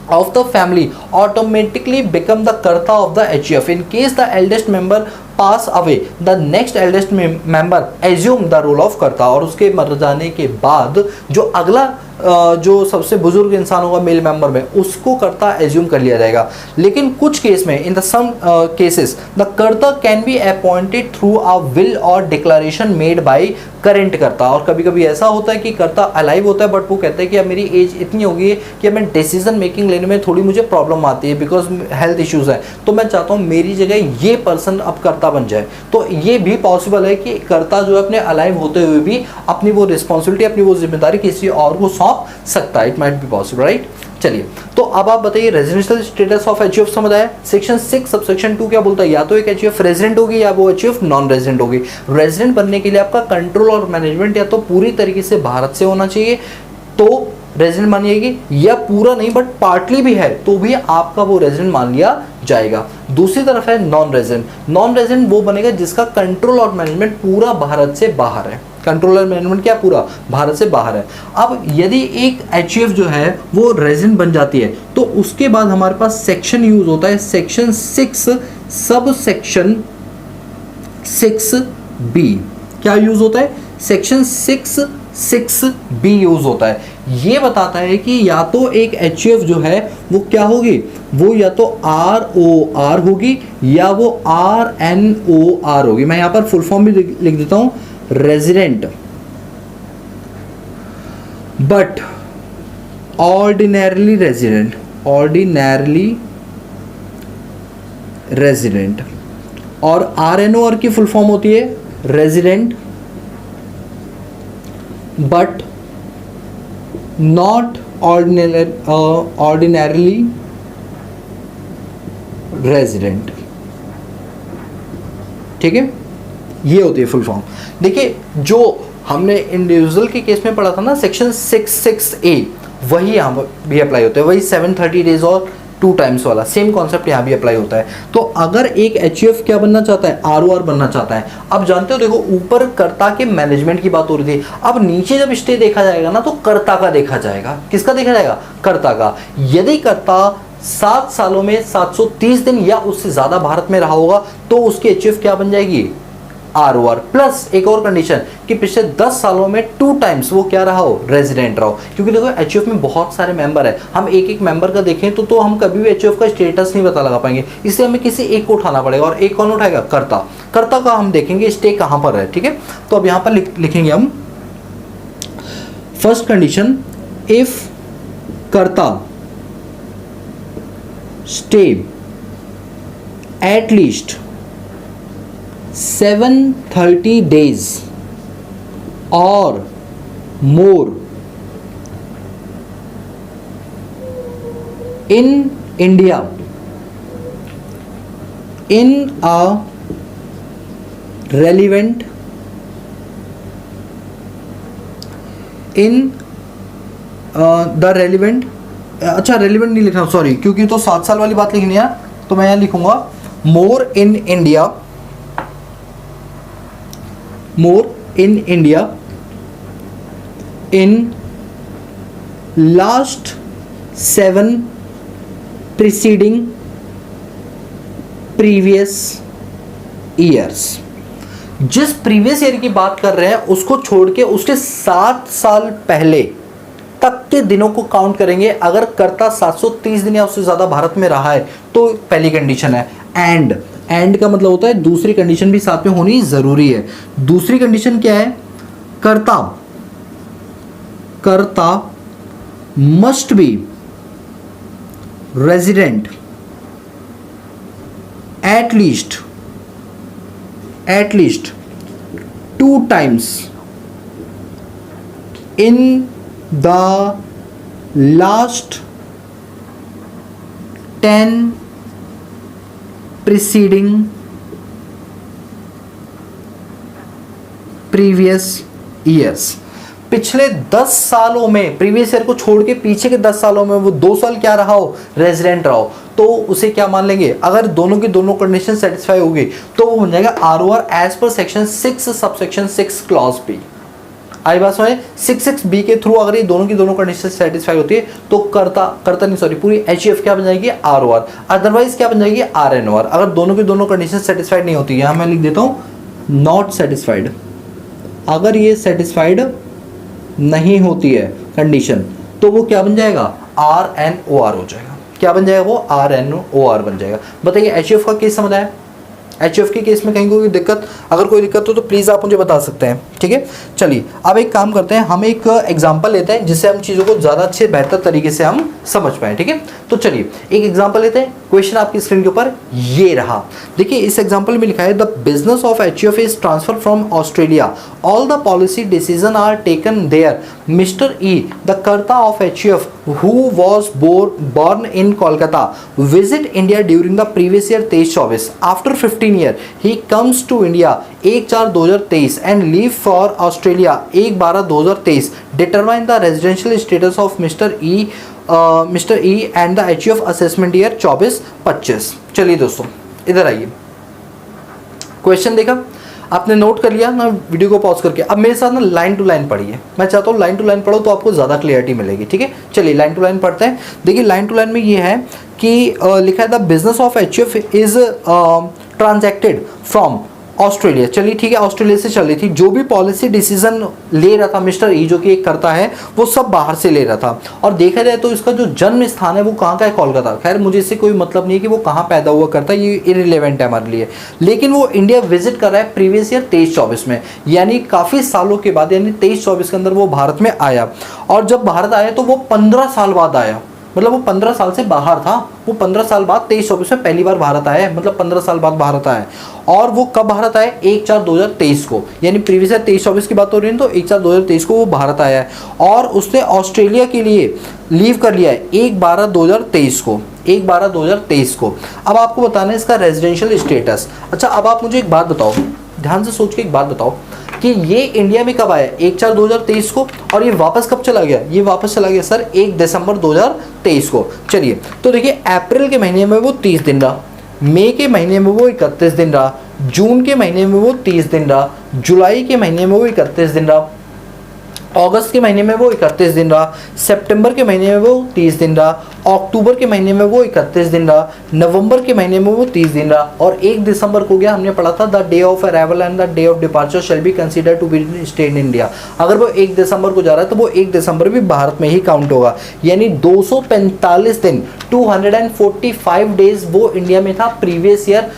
of the family automatically become the karta of the HUF. In case the eldest member pass away, the next eldest member assume the role of karta, और उसके मर जाने के बाद जो अगला जो सबसे बुजुर्ग इंसान होगा मेल मेंबर में उसको कर्ता एज्यूम कर लिया जाएगा। लेकिन कुछ केस में in the some cases the karta can be appointed through a will or declaration made by current karta, और कभी कभी ऐसा होता है कि कर्ता अलाइव होता है बट वो कहता है कि अब मेरी एज इतनी हो गई है कि अब मैं डिसीजन मेकिंग लेने में थोड़ी मुझे प्रॉब्लम आती है बिकॉज हेल्थ इश्यूज है, तो मैं चाहता हूँ मेरी जगह ये पर्सन अब कर्ता बन जाए। तो ये भी पॉसिबल है कि कर्ता जो है अपने अलाइव होते हुए भी अपनी वो रिस्पॉन्सिबिलिटी, अपनी वो जिम्मेदारी किसी और को सकता है। It might be possible, right. चलिए, तो अब आप बताइए रेजिडेंशियल स्टेटस ऑफ एचयूएफ समझ आया। सेक्शन 6 सबसेक्शन 2 क्या बोलता है, या तो एक एचयूएफ रेजिडेंट होगी या वो एचयूएफ नॉन रेजिडेंट होगी। रेजिडेंट बनने के लिए आपका कंट्रोल और मैनेजमेंट या तो पूरी तरीके से भारत से होना चाहिए तो रेजिडेंट मान जाएगी, या पूरा नहीं बट पार्टली भी है तो भी आपका वो रेजिडेंट मान लिया जाएगा। दूसरी तरफ है नॉन रेजिडेंट। नॉन रेजिडेंट वो बनेगा जिसका कंट्रोल और मैनेजमेंट पूरा भारत से बाहर है। कंट्रोलर मैनेजमेंट क्या पूरा भारत से बाहर है। अब यदि एक एचयूएफ जो है वो रेजिडेंट बन जाती है तो उसके बाद हमारे पास सेक्शन यूज होता है, सेक्शन 6 सब सेक्शन 6B क्या यूज होता है, सेक्शन 6(6)(b) यूज होता है। ये बताता है कि या तो एक एचयूएफ जो है वो क्या होगी, वो या तो ROR होगी या वो RNOR होगी। मैं यहाँ पर फुल फॉर्म भी लिख देता हूँ, resident but ordinarily resident, ordinarily resident. और RNOR की फुल फॉर्म होती है resident but not ordinarily resident. ठीक है, ये होती है फुल फॉर्म। देखिए, जो हमने इंडिविजुअल के केस में पढ़ा था ना सेक्शन 6(6)(a, वही यहाँ पर भी अप्लाई होता है, वही 730 डेज और 2 टाइम्स वाला सेम कॉन्सेप्ट यहाँ भी अप्लाई होता है। तो अगर एक एचयूएफ क्या बनना चाहता है, ROR बनना चाहता है। अब जानते हो, देखो ऊपर कर्ता के मैनेजमेंट की बात हो रही थी, अब नीचे जब स्टे देखा जाएगा ना तो कर्ता का देखा जाएगा। किसका देखा जाएगा, कर्ता का। यदि कर्ता 7 सालों में 730 दिन या उससे ज्यादा भारत में रहा होगा तो उसकी एचयूएफ क्या बन जाएगी, ROR। प्लस एक और कंडीशन कि पिछले 10 सालों में 2 टाइम्स वो क्या रहा हो, रेजिडेंट रहा हो। क्योंकि देखो एचयूएफ में बहुत सारे मेंबर है, हम एक एक मेंबर का देखें तो हम कभी भी एचयूएफ का स्टेटस नहीं पता लगा पाएंगे, इसलिए हमें किसी एक को उठाना पड़ेगा। और एक कौन उठाएगा, कर्ता। कर्ता का हम देखेंगे स्टे कहां पर है। ठीक है, तो अब यहां पर लिखेंगे हम फर्स्ट कंडीशन, इफ कर्ता stay at least 730 days or more in India in a relevant the relevant, अच्छा रेलिवेंट नहीं लिखना, सॉरी, क्योंकि तो 7 साल वाली बात लिखनी है तो मैं यहाँ लिखूंगा more in India in last 7 preceding previous years. जिस प्रीवियस ईयर की बात कर रहे हैं उसको छोड़ के उसके 7 साल पहले तक के दिनों को काउंट करेंगे। अगर कर्ता 730 दिन या उससे ज़्यादा भारत में रहा है तो पहली कंडीशन है। एंड का मतलब होता है दूसरी कंडीशन भी साथ में होनी ज़रूरी है। दूसरी कंडीशन क्या है? कर्ता must be resident at least 2 times in the last 10 preceding previous years। पिछले 10 सालों में, प्रीवियस ईयर को छोड़ के पीछे के 10 सालों में वो 2 साल क्या रहा हो? रेजिडेंट रहा हो, तो उसे क्या मान लेंगे? अगर दोनों की दोनों कंडीशन सेटिस्फाई होगी तो वो बन जाएगा ROR as per section 6 subsection 6 clause B. आई बात समझे? 6(6)(b) के थ्रू अगर ये दोनों की दोनों कंडीशन सेटिस्फाई होती है तो पूरी HF क्या बन जाएगी? ROR। अदरवाइज क्या बन जाएगी? RNOR। अगर दोनों की दोनों कंडीशन सेटिस्फाइड नहीं होती, यहां मैं लिख देता हूं नॉट सेटिस्फाइड। अगर ये सेटिस्फाइड नहीं होती है कंडीशन तो वो क्या बन जाएगा? RNOR हो जाएगा। क्या बन जाएगा वो? RNOR बन जाएगा। बताइए HF का केस समझ आया? HF के केस में कहीं कोई दिक्कत? अगर कोई दिक्कत हो तो प्लीज़ आप मुझे बता सकते हैं, ठीक है। चलिए अब एक काम करते हैं, हम एक एग्जांपल लेते हैं जिससे हम चीज़ों को ज़्यादा अच्छे बेहतर तरीके से हम समझ पाएँ, ठीक है। तो चलिए एक एग्जांपल लेते हैं। क्वेश्चन आपकी स्क्रीन के ऊपर ये रहा। देखिए इस एग्जांपल में लिखा है the business of HF is transfer from Australia, all the policy decision are taken there. Mister E the karta of HF who was born in Kolkata visit India during the previous year 23-24. After 15 year he comes to India 1/4/2023 and leave for Australia 1/12/2023. Determine the residential status of Mr. E and the HF assessment year 24-25। चलिए दोस्तों इधर आइए, question देखा आपने, note कर लिया ना video को पॉज करके। अब मेरे साथ ना लाइन टू लाइन पढ़िए, मैं चाहता हूँ लाइन टू लाइन पढ़ो तो आपको ज़्यादा क्लियरिटी मिलेगी, ठीक है। चलिए लाइन टू लाइन पढ़ते हैं। देखिए लाइन टू लाइन में ये है कि लिखा है the business of HF is transacted from Australia. चलिए ठीक है, ऑस्ट्रेलिया से चल रही थी। जो भी पॉलिसी डिसीजन ले रहा था मिस्टर ई, जो कि एक करता है, वो सब बाहर से ले रहा था। और देखा जाए तो इसका जो जन्म स्थान है वो कहाँ का है? कोलकाता। खैर मुझे इससे कोई मतलब नहीं है कि वो कहाँ पैदा हुआ करता है, ये इरिलेवेंट है हमारे लिए। लेकिन वो इंडिया विजिट कर रहा है प्रीवियस ईयर 23-24 में, यानी काफ़ी सालों के बाद, यानी 23-24 के अंदर वो भारत में आया। और जब भारत आया तो वो 15 साल बाद आया, मतलब वो 15 साल से बाहर था। वो 15 साल बाद 23-24 में पहली बार भारत आया है, मतलब 15 साल बाद भारत आया है। और वो कब भारत आया? 1/4/2023 को, यानी प्रीवियस ईयर 23-24 की बात हो रही है तो 1/4/2023 को वो भारत आया है। और उसने ऑस्ट्रेलिया के लिए लीव कर लिया है 1/12/2023 को, 1/12/2023 को। अब आपको बताना है इसका रेजिडेंशियल स्टेटस। अच्छा अब आप मुझे एक बात बताओ, ध्यान से सोच के एक बात बताओ कि ये इंडिया में कब आया? 1/4/2023 को। और ये वापस कब चला गया? ये वापस चला गया सर 1 दिसंबर 2023 को। चलिए तो देखिए अप्रैल के महीने में वो 30 दिन रहा, मई के महीने में वो 31 दिन रहा, जून के महीने में वो 30 दिन रहा, जुलाई के महीने में वो 31 दिन रहा, अगस्त के महीने में वो 31 दिन रहा, सितंबर के महीने में वो 30 दिन रहा, अक्टूबर के महीने में वो 31 दिन रहा, नवंबर के महीने में वो 30 दिन रहा, और 1 दिसंबर को गया। हमने पढ़ा था the day of arrival and the day of departure shall be consider to be stay in India. अगर वो 1 दिसंबर को जा रहा है तो वो 1 दिसंबर भी भारत में ही काउंट होगा, यानी 245 दिन 245 डेज वो इंडिया में था प्रीवियस ईयर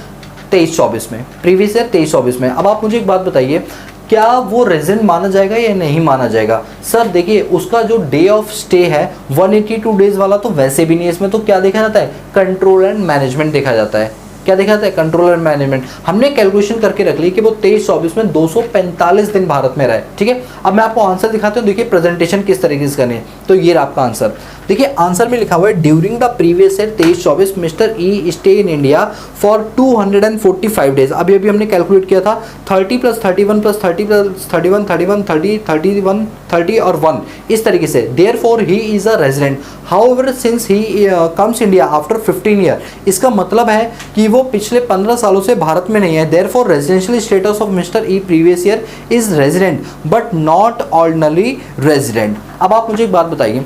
23-24 में, प्रीवियस ईयर 23-24 में। अब आप मुझे एक बात बताइए, क्या वो रेजिडेंट माना जाएगा या नहीं माना जाएगा? सर देखिए उसका जो डे ऑफ स्टे है 182 डेज वाला तो वैसे भी नहीं है। इसमें तो क्या देखा जाता है? कंट्रोल एंड मैनेजमेंट देखा जाता है। क्या देखा जाता है? Control and management. हमने कैलकुलेशन करके रख ली कि वो 23-24 में 245 दिन भारत में रहे, ठीक है। अब मैं आपको आंसर दिखाता हूँ, देखिए प्रेजेंटेशन किस तरीके से करनी है। तो ये आपका आंसर, देखिए आंसर में लिखा हुआ है during the previous year 23-24 mister E stay in India for 245 days. अभी अभी हमने कैलकुलेट किया था 30 + 31 + 30 + 31 31 30 31 30 और 1 इस तरीके से। Therefore he is a resident however since he comes India after 15 year. इसका मतलब है कि वो पिछले 15 सालों से भारत में नहीं है। Therefore residential status of mister E previous year is resident but not ordinary resident. अब आप मुझे एक बात बताइए,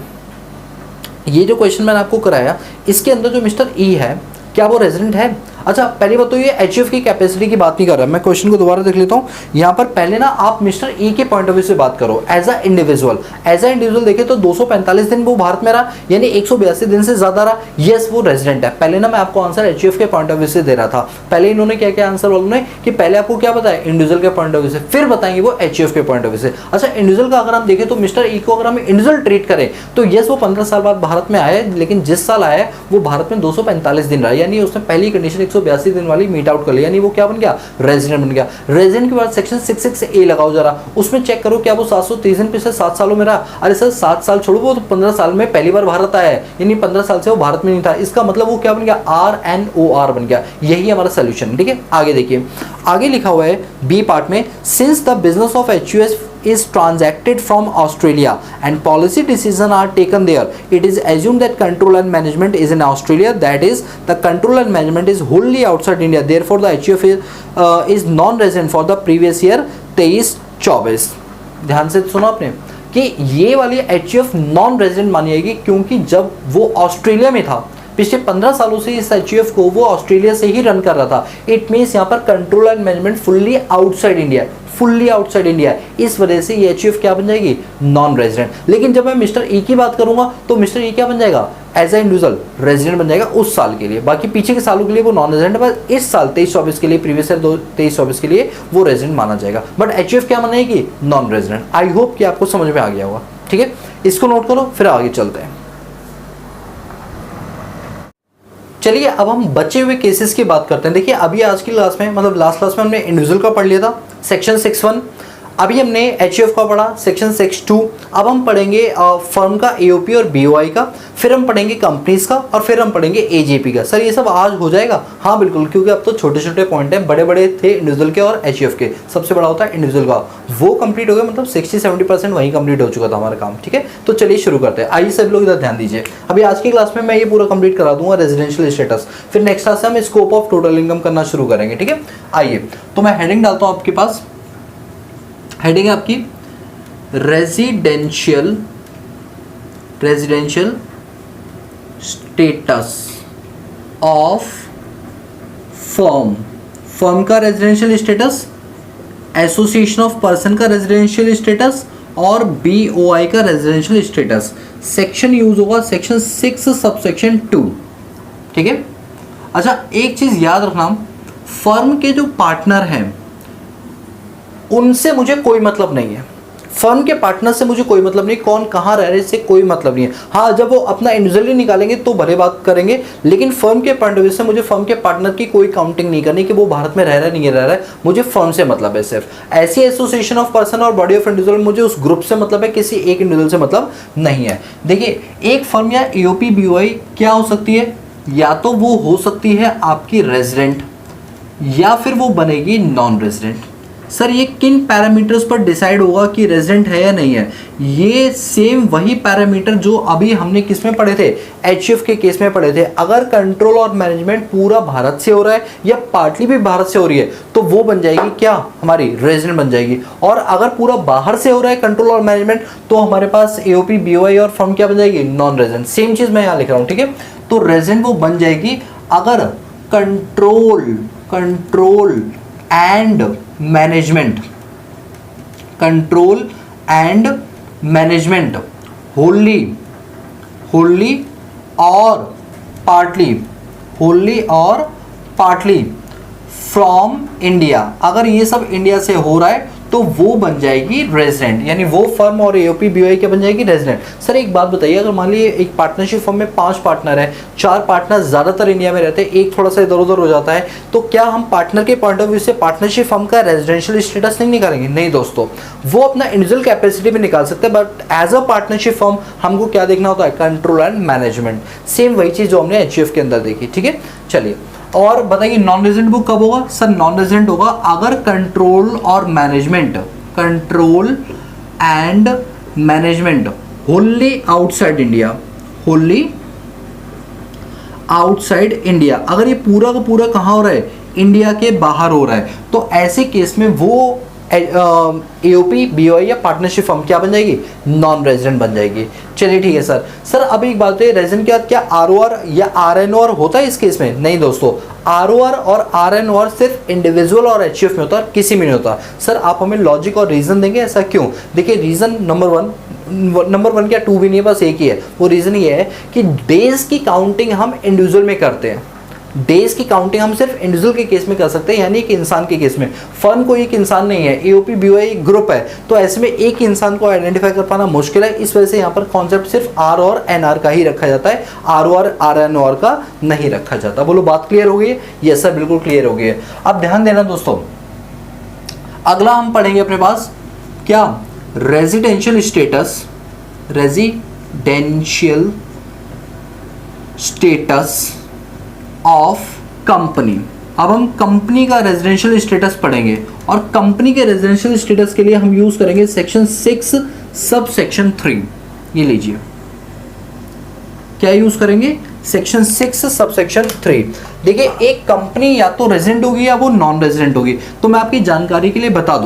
ये जो क्वेश्चन मैंने आपको कराया इसके अंदर जो मिस्टर ई है क्या वो रेजिडेंट है? अच्छा पहली बात तो ये एचयूएफ की कैपेसिटी की बात नहीं कर रहा, मैं क्वेश्चन को दोबारा देख लेता हूँ। यहाँ पर पहले ना आप मिस्टर ई के पॉइंट ऑफ व्यू से बात करो as a individual. As a individual देखे तो 245 दिन वो भारत में रहा, यानी 182 दिन से ज्यादा रहा, यस वो रेजिडेंट है। पहले ना मैं आपको आंसर एचयूएफ के पॉइंट ऑफ व्यू से दे रहा था। पहले इन्होंने क्या क्या आंसर वालों ने कि पहले आपको क्या बताया इंडिविजुअल के पॉइंट ऑफ व्यू से, फिर बताएंगे वो एचयूएफ के पॉइंट ऑफ व्यू से। अच्छा इंडिविजुअल का अगर हम देखें तो मिस्टर ई को अगर हम इंडिविजुअल ट्रीट करें तो यस वो 15 साल बाद भारत में आया, लेकिन जिस साल आया वो भारत में 245 दिन रहा, यानी उसने पहली कंडीशन 182 दिन वाली मीट आउट कर लिया, यानी वो क्या बन गया रेजिडेंट बन गया। रेजिडेंट के बाद सेक्शन 66A लगाओ जरा, उसमें चेक करो क्या वो 730 दिन पिछले 7 सालों में रहा। अरे सर 7 साल छोड़ो, वो तो 15 साल में पहली बार भारत आया है, यानी 15 साल से वो भारत में नहीं था। इसका मतलब वो क्या बन गया RNOR बन गया। यही हमारा सोल्यूशन। ठीक है आगे देखिए, आगे लिखा हुआ है बी पार्ट में since the business of HUS is transacted from Australia and policy decisions are taken there, it is assumed that control and management is in Australia, that is the control and management is wholly outside India, therefore the HUF is non-resident for the previous year 23-24। ध्यान से सुना आपने कि ये वाली HUF non resident मानी जाएगी क्योंकि जब वो ऑस्ट्रेलिया में था पिछले 15 सालों से इस HUF को वो ऑस्ट्रेलिया से ही रन कर रहा था। इट मीन्स यहाँ पर control and management fully outside India, fully outside India, इस वजह से ये HUF क्या बन जाएगी नॉन रेजिडेंट। लेकिन जब मैं मिस्टर ई की बात करूंगा तो मिस्टर ई क्या बन जाएगा एज ए इंडिविजुअल रेजिडेंट बन जाएगा उस साल के लिए। बाकी पीछे के सालों के लिए वो नॉन रेजिडेंट है, बस इस साल 23-24 के लिए, प्रीवियस ईयर 23-24 के लिए वो रेजिडेंट माना जाएगा, बट HUF क्या मानेगी नॉन रेजिडेंट। आई होप कि आपको समझ में आ गया होगा। ठीक है इसको नोट करो, फिर आगे चलते हैं। चलिए अब हम बचे हुए केसेस की बात करते हैं। देखिए अभी आज की क्लास में, मतलब लास्ट क्लास में हमने इंडिविजुअल का पढ़ लिया था सेक्शन 6(1), अभी हमने HUF का पढ़ा सेक्शन 6(2), अब हम पढ़ेंगे फर्म का AOP और BOI का, फिर हम पढ़ेंगे कंपनीज का, और फिर हम पढ़ेंगे AJP का। सर ये सब आज हो जाएगा? हाँ बिल्कुल, क्योंकि अब तो छोटे छोटे पॉइंट हैं, बड़े बड़े थे इंडिविजुअल के और HUF के, सबसे बड़ा होता है इंडिविजुअल का, वो कंप्लीट हो गया, मतलब 60-70% वहीं कंप्लीट हो चुका था हमारा काम। ठीक है तो चलिए शुरू करते हैं। आइए सब लोग इधर ध्यान दीजिए। अभी आज की क्लास में मैं ये पूरा कंप्लीट करा दूंगा रेजिडेंशियल स्टेटस, फिर नेक्स्ट क्लास से हम स्कोप ऑफ टोटल इनकम करना शुरू करेंगे। ठीक है आइए तो मैं हेडिंग डालता हूँ आपके पास, हेडिंग है आपकी residential status of firm. Firm का residential status, association of person का रेजिडेंशियल स्टेटस और BOI का रेजिडेंशियल स्टेटस। सेक्शन यूज होगा सेक्शन 6 सबसेक्शन 2। ठीक है अच्छा एक चीज याद रखना, फर्म के जो पार्टनर हैं उनसे मुझे कोई मतलब नहीं है, फर्म के पार्टनर से मुझे कोई मतलब नहीं, कौन कहाँ रह रहे इससे कोई मतलब नहीं है। हाँ जब वो अपना इंडिविजुअली निकालेंगे तो भले बात करेंगे, लेकिन फर्म के पॉइंट ऑफ व्यू से मुझे फर्म के पार्टनर की कोई काउंटिंग नहीं करनी कि वो भारत में रह रहा है नहीं रह रहा है, मुझे फर्म से मतलब है सिर्फ। ऐसी एसोसिएशन ऑफ पर्सन और बॉडी ऑफ इंडिविजुअल मुझे उस ग्रुप से मतलब है, किसी एक इंडिविजुअल से मतलब नहीं है। देखिए एक फर्म या AOP BOI क्या हो सकती है, या तो वो हो सकती है आपकी रेजिडेंट या फिर वो बनेगी नॉन रेजिडेंट। सर ये किन पैरामीटर्स पर डिसाइड होगा कि रेजिडेंट है या नहीं है? ये सेम वही पैरामीटर जो अभी हमने किस में पढ़े थे, HUF के केस में पढ़े थे। अगर कंट्रोल और मैनेजमेंट पूरा भारत से हो रहा है या पार्टली भी भारत से हो रही है तो वो बन जाएगी क्या हमारी रेजिडेंट बन जाएगी, और अगर पूरा बाहर से हो रहा है कंट्रोल और मैनेजमेंट तो हमारे पास AOP BOI और फर्म क्या बन जाएगी नॉन रेजिडेंट। सेम चीज मैं यहाँ लिख रहा हूँ। ठीक है तो रेजिडेंट वो बन जाएगी अगर कंट्रोल एंड मैनेजमेंट होली और पार्टली फ्रॉम इंडिया। अगर ये सब इंडिया से हो रहा है तो वो बन जाएगी रेजिडेंट, यानी वो फर्म और एओपी बीओआई क्या बन जाएगी, रेजिडेंट। सर एक बात बताइए, अगर मान लीजिए एक पार्टनरशिप फर्म में 5 पार्टनर है, 4 पार्टनर ज़्यादातर इंडिया में रहते हैं, एक थोड़ा सा इधर उधर हो जाता है, तो क्या हम पार्टनर के पॉइंट ऑफ व्यू से पार्टनरशिप फर्म का रेजिडेंशियल स्टेटस नहीं निकालेंगे? नहीं दोस्तों, वो अपना इंडिविजुअल कैपेसिटी में निकाल सकते हैं, but as a partnership firm हमको क्या देखना होता है, कंट्रोल एंड मैनेजमेंट। सेम वही चीज़ जो हमने एचयूएफ के अंदर देखी, ठीक है। चलिए और बताइए नॉन रेजिडेंट बुक कब होगा? सर नॉन रेजिडेंट होगा अगर कंट्रोल और management, control and management Holi outside India, Holi outside India, अगर ये पूरा का पूरा कहाँ हो रहा है, इंडिया के बाहर हो रहा है, तो ऐसे केस में वो एओपी बीओआई या पार्टनरशिप फर्म क्या बन जाएगी, नॉन रेजिडेंट बन जाएगी। चलिए ठीक है सर। सर अब एक बात है, रेजिडेंट के बाद क्या आरओआर या आरएनओआर होता है इस केस में? नहीं दोस्तों, आरओआर और आरएनओआर सिर्फ इंडिविजुअल और एचयूएफ में होता है, किसी में नहीं होता। सर आप हमें लॉजिक और रीजन देंगे ऐसा क्यों? देखिए रीजन नंबर वन क्या 2 भी नहीं है, बस एक ही है। वो रीजन ये है कि डेज की काउंटिंग हम इंडिविजुअल में करते हैं, डेज की काउंटिंग हम सिर्फ इंडिविजुअल के केस में कर सकते हैं, यानी एक इंसान के केस में। फर्म कोई एक इंसान नहीं है, एओपी बीओआई एक ग्रुप है, तो ऐसे में एक इंसान को आइडेंटिफाई कर पाना मुश्किल है। इस वजह से यहाँ पर कॉन्सेप्ट सिर्फ आर और एनआर का ही रखा जाता है, आर और आरएनओआर का नहीं रखा जाता। बोलो बात क्लियर हो गई है? यस सर बिल्कुल क्लियर हो गई है। अब ध्यान देना दोस्तों, अगला हम पढ़ेंगे अपने पास क्या, residential status, residential status of company. अब हम कंपनी का रेजिडेंशियल स्टेटस पढ़ेंगे, और कंपनी के रेजिडेंशियल स्टेटस के लिए हम यूज करेंगे सेक्शन 6 सब सेक्शन 3। ये लीजिए, क्या यूज करेंगे, सेक्शन 6 सब सेक्शन 3। देखिए एक कंपनी या तो रेजिडेंट होगी या वो नॉन रेजिडेंट होगी। तो मैं आपकी जानकारी के लिए बता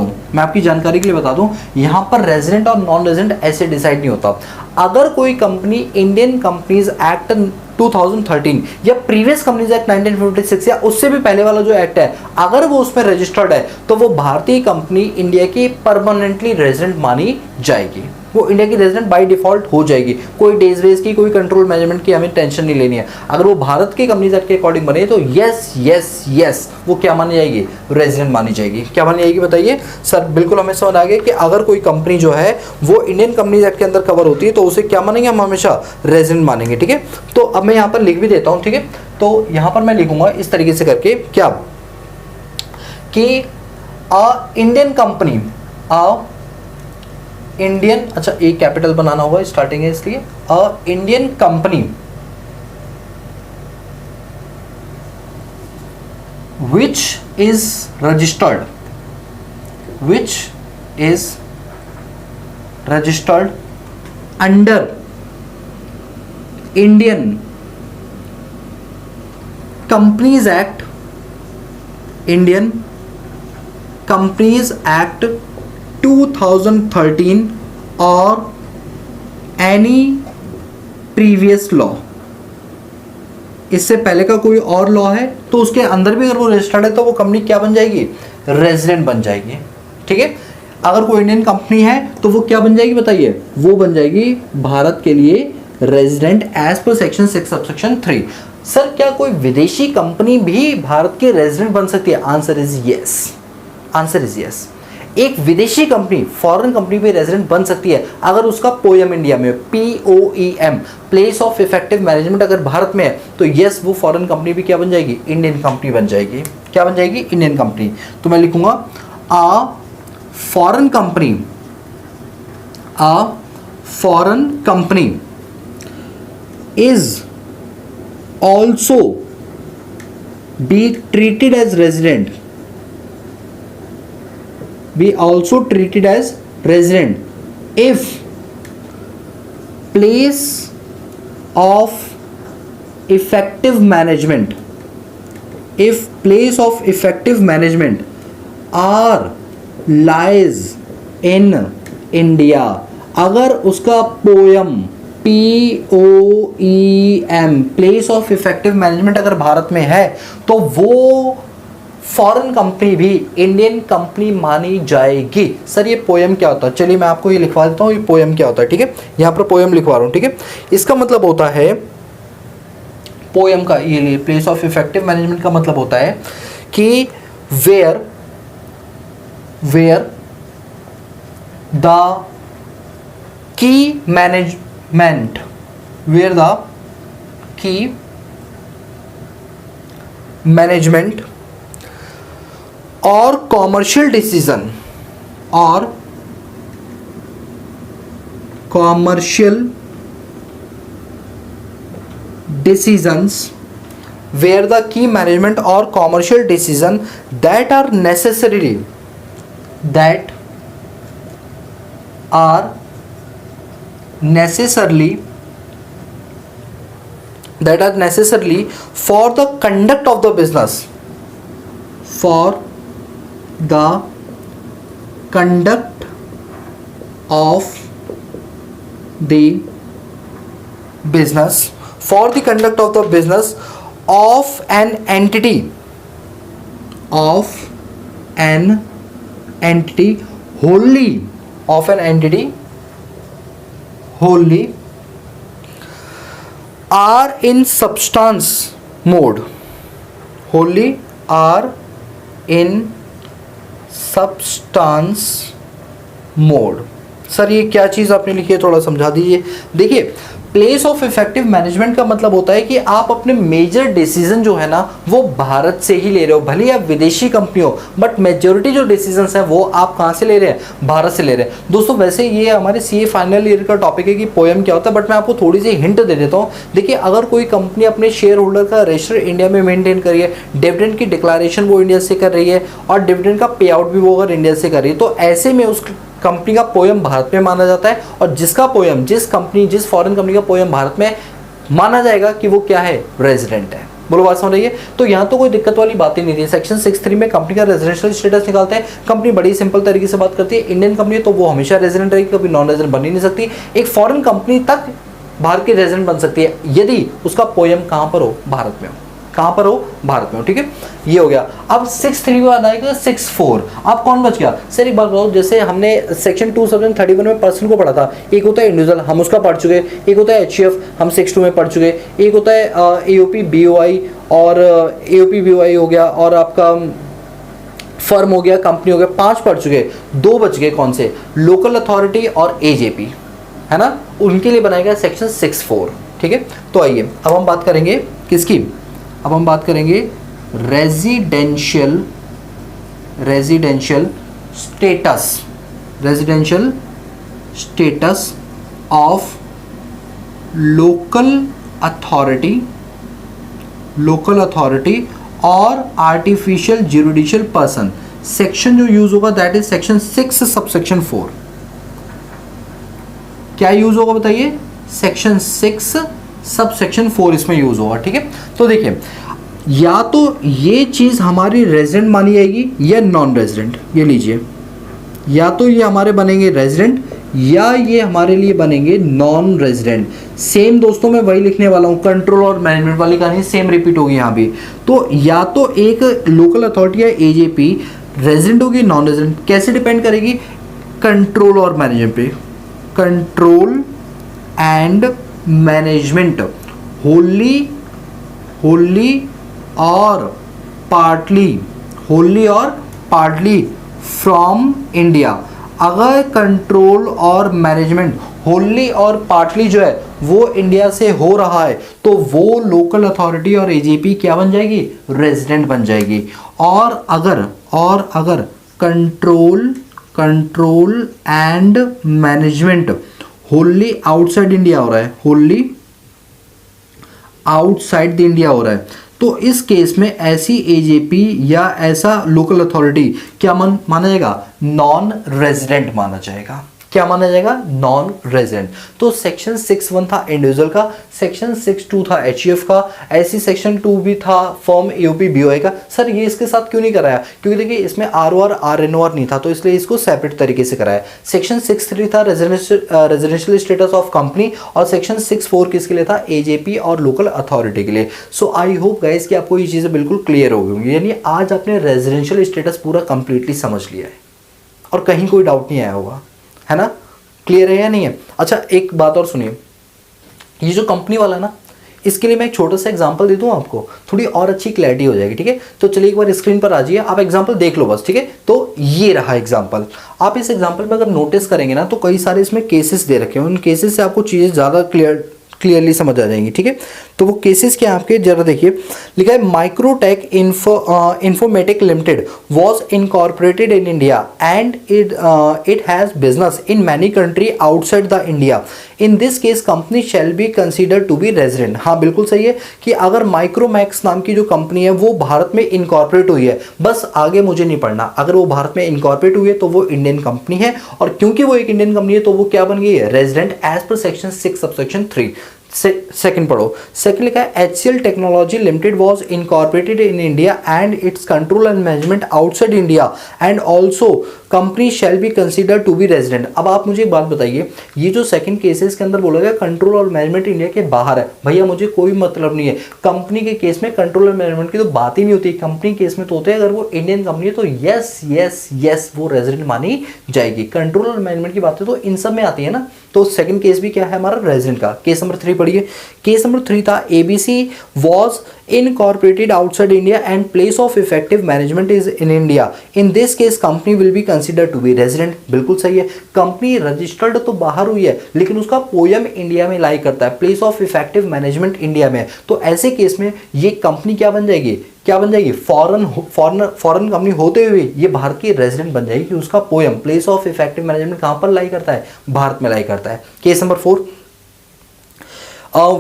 दूं, यहाँ पर रेजिडेंट और नॉन रेजिडेंट ऐसे डिसाइड नहीं होता। अगर कोई कंपनी इंडियन कंपनीज एक्ट 2013 या प्रीवियस कंपनीज एक्ट 1956 या उससे भी पहले वाला जो एक्ट है, अगर वो उसमें रजिस्टर्ड है, तो वो भारतीय कंपनी इंडिया की परमानेंटली रेजिडेंट मानी जाएगी, वो इंडिया की रेजिडेंट बाय डिफॉल्ट हो जाएगी। कोई डेज वेज की, कोई कंट्रोल मैनेजमेंट की हमें टेंशन नहीं लेनी है। अगर वो भारत के कंपनीज एक्ट के अकॉर्डिंग बने तो यस वो क्या मानी जाएगी, रेजिडेंट मानी जाएगी। क्या मानी जाएगी बताइए? सर बिल्कुल हमें समझ आ गया कि अगर कोई कंपनी जो है वो इंडियन कंपनीज एक्ट के अंदर कवर होती है तो उसे क्या मानेंगे, हम हमेशा रेजिडेंट मानेंगे, ठीक है। तो अब मैं यहाँ पर लिख भी देता हूँ, ठीक है। तो यहाँ पर मैं लिखूंगा इस तरीके से करके, क्या कि इंडियन कंपनी, इंडियन, अच्छा एक कैपिटल बनाना होगा, स्टार्टिंग है इसलिए, Indian company which is registered under Indian Companies Act, Indian Companies Act 2013 or any previous law। इससे पहले का कोई और लॉ है तो उसके अंदर भी अगर वो रजिस्टर्ड है तो वो कंपनी क्या बन जाएगी, रेजिडेंट बन जाएगी, ठीक है। अगर कोई इंडियन कंपनी है तो वो क्या बन जाएगी बताइए, वो बन जाएगी भारत के लिए resident as per section 6 subsection 3। Sir क्या कोई विदेशी कंपनी भी भारत के रेजिडेंट बन सकती है? Answer is yes. एक विदेशी कंपनी, फॉरेन कंपनी भी रेजिडेंट बन सकती है अगर उसका पोएम इंडिया में, POEM, place of effective management अगर भारत में है, तो यस वो फॉरेन कंपनी भी क्या बन जाएगी, इंडियन कंपनी बन जाएगी। क्या बन जाएगी, इंडियन कंपनी। तो मैं लिखूंगा foreign company is also be treated as resident, be also treated as resident if place of effective management are lies in India। अगर उसका poem POEM place of effective management अगर भारत में है तो वो फॉरेन कंपनी भी इंडियन कंपनी मानी जाएगी। सर ये पोएम क्या होता है, चलिए मैं आपको ये लिखवा देता हूँ, ये पोएम क्या होता है, ठीक है। यहाँ पर पोएम लिखवा रहा हूँ, ठीक है। इसका मतलब होता है पोएम का, ये प्लेस ऑफ इफेक्टिव मैनेजमेंट का मतलब होता है कि where the key management, where the key management or commercial decision or commercial decisions, where the key management or commercial decision that are necessary for the conduct of the business, for the conduct of the business, for the conduct of the business of an entity wholly, of an entity wholly, are in substance mode, wholly are in substance mode। Sir ये क्या चीज़ आपने लिखी है, थोड़ा समझा दीजिए। देखिए, place of effective management का मतलब होता है कि आप अपने मेजर डिसीजन जो है ना वो भारत से ही ले रहे हो, भले ही आप विदेशी कंपनी हो, बट मेजोरिटी जो डिसीजंस हैं वो आप कहाँ से ले रहे हैं, भारत से ले रहे हैं। दोस्तों वैसे ये हमारे सीए फाइनल ईयर का टॉपिक है कि पोएम क्या होता है, बट मैं आपको थोड़ी सी हिंट दे देता हूँ। देखिए, अगर कोई कंपनी अपने शेयर होल्डर का रजिस्टर इंडिया में मेंटेन कर रही है, डिविडेंड की डिक्लेरेशन वो इंडिया से कर रही है और डिविडेंड का पे आउट भी वो अगर इंडिया से कर रही है, तो ऐसे में उस कंपनी का पोएम भारत में माना जाता है। और जिसका पोएम, जिस फॉरेन कंपनी का पोएम भारत में माना जाएगा कि वो क्या है, रेजिडेंट है। बोलो बात समझ रही है? तो यहाँ तो कोई दिक्कत वाली बात ही नहीं थी। सेक्शन 6(3) में कंपनी का रेजिडेंशियल स्टेटस निकालते हैं। कंपनी बड़ी सिंपल तरीके से बात करती है, इंडियन कंपनी है तो वो हमेशा रेजिडेंट रहेगी, कभी नॉन रेजिडेंट बन ही नहीं सकती। एक फॉरेन कंपनी तक भारत की रेजिडेंट बन सकती है यदि उसका पोएम कहाँ पर हो, भारत में हो। कहाँ पर हो, भारत में हो। ठीक है, ये हो गया। अब 6(3) के बाद आएगा 6(4). आप कौन बच गया? सर एक बात बताओ, जैसे हमने सेक्शन 231 में पर्सन को पढ़ा था, एक होता है इंडिविजुअल, हम उसका पढ़ चुके, एक होता है एचयूएफ, हम 6(2) में पढ़ चुके, एक होता है एओपी बीओआई, और एओपी बीओआई हो गया, और आपका फर्म हो गया, कंपनी हो गया, 5 पढ़ चुके, 2 बच गए। कौन से? लोकल अथॉरिटी और एजेपी, है ना, उनके लिए बनाएगा सेक्शन 6(4). ठीक है, तो आइए अब हम बात करेंगे किसकी? अब हम बात करेंगे residential status of local authority और आर्टिफिशियल ज्यूरिडिशियल पर्सन। सेक्शन जो यूज होगा दैट इज सेक्शन 6 सबसेक्शन 4। क्या यूज होगा बताइए? सेक्शन 6 सबसेक्शन 4 इसमें यूज होगा। ठीक है, तो देखिए, या तो ये चीज हमारी रेजिडेंट मानी जाएगी या नॉन रेजिडेंट। ये लीजिए, या तो ये हमारे बनेंगे रेजिडेंट या ये हमारे लिए बनेंगे नॉन रेजिडेंट। सेम दोस्तों मैं वही लिखने वाला हूँ, कंट्रोल और मैनेजमेंट वाली कहानी सेम रिपीट होगी यहाँ भी। तो या तो एक लोकल अथॉरिटी या एजेपी रेजिडेंट होगी, नॉन रेजिडेंट। कैसे डिपेंड करेगी? कंट्रोल और मैनेजमेंट पे। कंट्रोल एंड मैनेजमेंट होली और पार्टली फ्रॉम इंडिया। अगर कंट्रोल और मैनेजमेंट होली और पार्टली जो है वो इंडिया से हो रहा है तो वो लोकल अथॉरिटी और एजेपी क्या बन जाएगी? रेजिडेंट बन जाएगी। और अगर control and management Holi outside India हो रहा है, होली आउटसाइड द इंडिया हो रहा है, तो इस केस में ऐसी एजेपी या ऐसा लोकल अथॉरिटी क्या माना जाएगा? नॉन रेजिडेंट माना जाएगा। क्या माना जाएगा? Non resident. तो सेक्शन 6(1) था इंडिविजुअल का, सेक्शन 6(2) था एचयूएफ का, ऐसी सेक्शन 2 भी था फर्म एओपी बीओआई का। सर ये इसके साथ क्यों नहीं कराया? क्योंकि देखिए इसमें आरओआर आरएनओआर नहीं था, तो इसलिए इसको सेपरेट तरीके से कराया। सेक्शन 6(3) था रेजिडेंशियल स्टेटस ऑफ कंपनी, और सेक्शन 6(4) किसके लिए था? एजेपी और लोकल अथॉरिटी के लिए। सो आई होप गाइस कि आपको ये चीज़ें बिल्कुल क्लियर हो गई होंगी, यानी आज आपने रेजिडेंशियल स्टेटस पूरा कंप्लीटली समझ लिया है और कहीं कोई डाउट नहीं आया होगा, है ना? क्लियर है या नहीं है? अच्छा एक बात और सुनिए, ये जो कंपनी वाला ना, इसके लिए मैं एक छोटा सा एग्जांपल दे दूं आपको, थोड़ी और अच्छी क्लैरिटी हो जाएगी, ठीक है। तो चलिए एक बार स्क्रीन पर आ जाइए, आप एग्जांपल देख लो बस, ठीक है। तो ये रहा एग्जांपल। आप इस एग्जांपल में अगर नोटिस करेंगे ना तो कई सारे इसमें केसेस दे रखे हैं, उन केसेस से आपको चीज़ें ज़्यादा क्लियरली समझ आ जाएंगी, ठीक है। तो वो केसेस क्या है आपके, जरा देखिए। लिखा है Microtek Informatic Limited was incorporated in India and it has business in many country outside the India. In this case company shall be consider to be resident. हाँ बिल्कुल सही है कि अगर माइक्रोमैक्स नाम की जो कंपनी है वो भारत में इनकॉर्पोरेट हुई है, बस आगे मुझे नहीं पढ़ना, अगर वो भारत में इनकॉर्पोरेट हुई है तो वो इंडियन कंपनी है, और क्योंकि वो एक इंडियन कंपनी है तो वो क्या बन गई है, resident as per section 6 subsection 3। Second पढ़ो। सेकंड लिखा है HCL Technology Limited was incorporated in India and its control and management outside India and also company shall be consider to be resident. अब आप मुझे एक बात बताइए, ये जो सेकंड केसेस के अंदर बोला गया कंट्रोल और मैनेजमेंट इंडिया के बाहर है, भैया मुझे कोई मतलब नहीं है। कंपनी के केस में कंट्रोल और मैनेजमेंट की तो बात ही नहीं होती, कंपनी केस में तो होते हैं, अगर वो इंडियन कंपनी है तो यस यस यस वो रेजिडेंट मानी जाएगी। कंट्रोल और मैनेजमेंट की बातें तो इन सब में आती है ना। तो सेकंड केस भी क्या है हमारा, रेजिडेंट का। केस नंबर 3 पढ़िए। केस नंबर 3 था ABC was incorporated outside India and place of effective management is in India. In this case company will be considered to be resident। बिल्कुल सही है, कंपनी रजिस्टर्ड तो बाहर हुई है लेकिन उसका पोयम इंडिया में लाई करता है, place of effective management India में। तो ऐसे केस में ये कंपनी क्या बन जाएगी, क्या बन जाएगी, फॉरेन कंपनी होते हुए ये भारत की रेजिडेंट बन जाएगी कि उसका poem place of effective management कहां पर लाई करता है, भारत में लाई करता है। Case number 4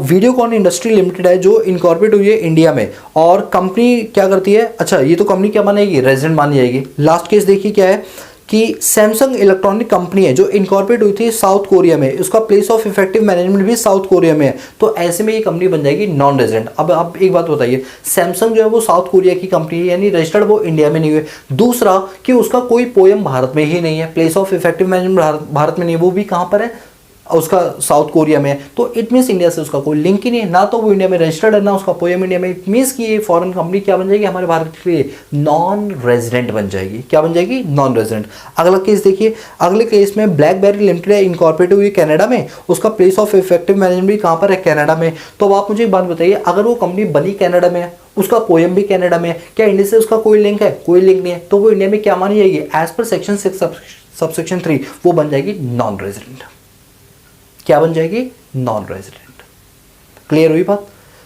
Videocon industry limited है जो इनकॉर्पोरेट हुई है इंडिया में, और कंपनी क्या करती है, अच्छा ये तो कंपनी क्या मानेगी, रेजिडेंट मानी जाएगी। लास्ट केस देखिए क्या है कि सैमसंग इलेक्ट्रॉनिक कंपनी है जो इनकॉर्पोरेट हुई थी साउथ कोरिया में, उसका प्लेस ऑफ इफेक्टिव मैनेजमेंट भी साउथ कोरिया में है, तो ऐसे में ये कंपनी बन जाएगी नॉन रेजिडेंट। अब आप एक बात बताइए, सैमसंग जो है वो साउथ कोरिया की कंपनी है, यानी रजिस्टर्ड वो इंडिया में नहीं हुए। दूसरा कि उसका कोई पोयम भारत में ही नहीं है, place of effective management Bharat में नहीं है, वो भी कहाँ पर है, उसका साउथ कोरिया में है। तो इट मीन्स इंडिया से उसका कोई लिंक ही नहीं है, ना तो वो इंडिया में रजिस्टर्ड है ना उसका पोयम इंडिया में। इट मीन्स कि ये फॉरेन कंपनी क्या बन जाएगी, हमारे भारत के लिए नॉन रेजिडेंट बन जाएगी। क्या बन जाएगी, नॉन रेजिडेंट। अगला केस देखिए, अगले केस में ब्लैकबेरी लिमिटेड है इनकॉर्पोरेट हुई कनाडा में, उसका प्लेस ऑफ इफेक्टिव मैनेजमेंट भी कहाँ पर है, कनाडा में। तो अब आप मुझे एक बात बताइए, अगर वो कंपनी बनी कनाडा में है, उसका पोयम भी कनाडा में है, क्या इंडिया से उसका कोई लिंक है, कोई लिंक नहीं है, तो वो इंडिया में क्या मानी जाएगी, एज पर सेक्शन 6 सबसेक्शन 3 वो बन जाएगी नॉन रेजिडेंट। क्या बन जाएगी, नॉन रेजिडेंट। क्लियर हुई बात।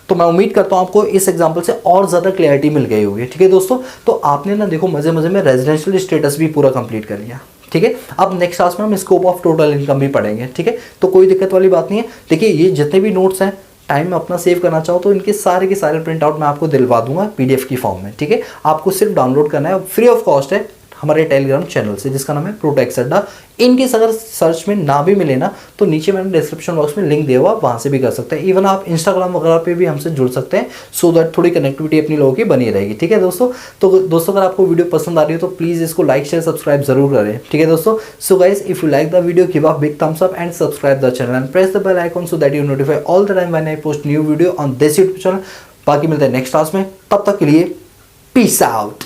तो मैं उम्मीद करता हूं आपको इस एग्जांपल से और ज्यादा क्लैरिटी मिल गई होगी, ठीक है दोस्तों। तो आपने ना देखो मजे मजे में रेजिडेंशियल स्टेटस भी पूरा कंप्लीट कर लिया, ठीक है। अब नेक्स्ट क्लास में हम स्कोप ऑफ टोटल इनकम भी पढ़ेंगे, ठीक है। तो कोई दिक्कत वाली बात नहीं है। देखिए ये जितने भी नोट्स हैं, टाइम अपना सेव करना चाहो तो इनके सारे के सारे प्रिंट आउट मैं आपको दिलवा दूंगा PDF की फॉर्म में, ठीक है। आपको सिर्फ डाउनलोड करना है, फ्री ऑफ कॉस्ट है, हमारे टेलीग्राम चैनल से जिसका नाम है प्रोटेक्स अड्डा। इनकेस अगर सर्च में ना भी मिले ना तो नीचे मैंने डिस्क्रिप्शन बॉक्स में लिंक दिया हुआ, वहां से भी कर सकते हैं। इवन आप इंस्टाग्राम वगैरह पे भी हमसे जुड़ सकते हैं, सो दैट थोड़ी कनेक्टिविटी अपनी लोगों की बनी रहेगी, ठीक है दोस्तों। तो दोस्तों अगर आपको वीडियो पसंद आ रही है तो प्लीज इसको लाइक शेयर सब्सक्राइब जरूर करें, ठीक है दोस्तों। So guys if you like the video give a big thumbs up and subscribe the channel and press the bell icon so that you notify all the time when I post new video on this YouTube channel. बाकी मिलते हैं next class में, तब तक के लिए peace out.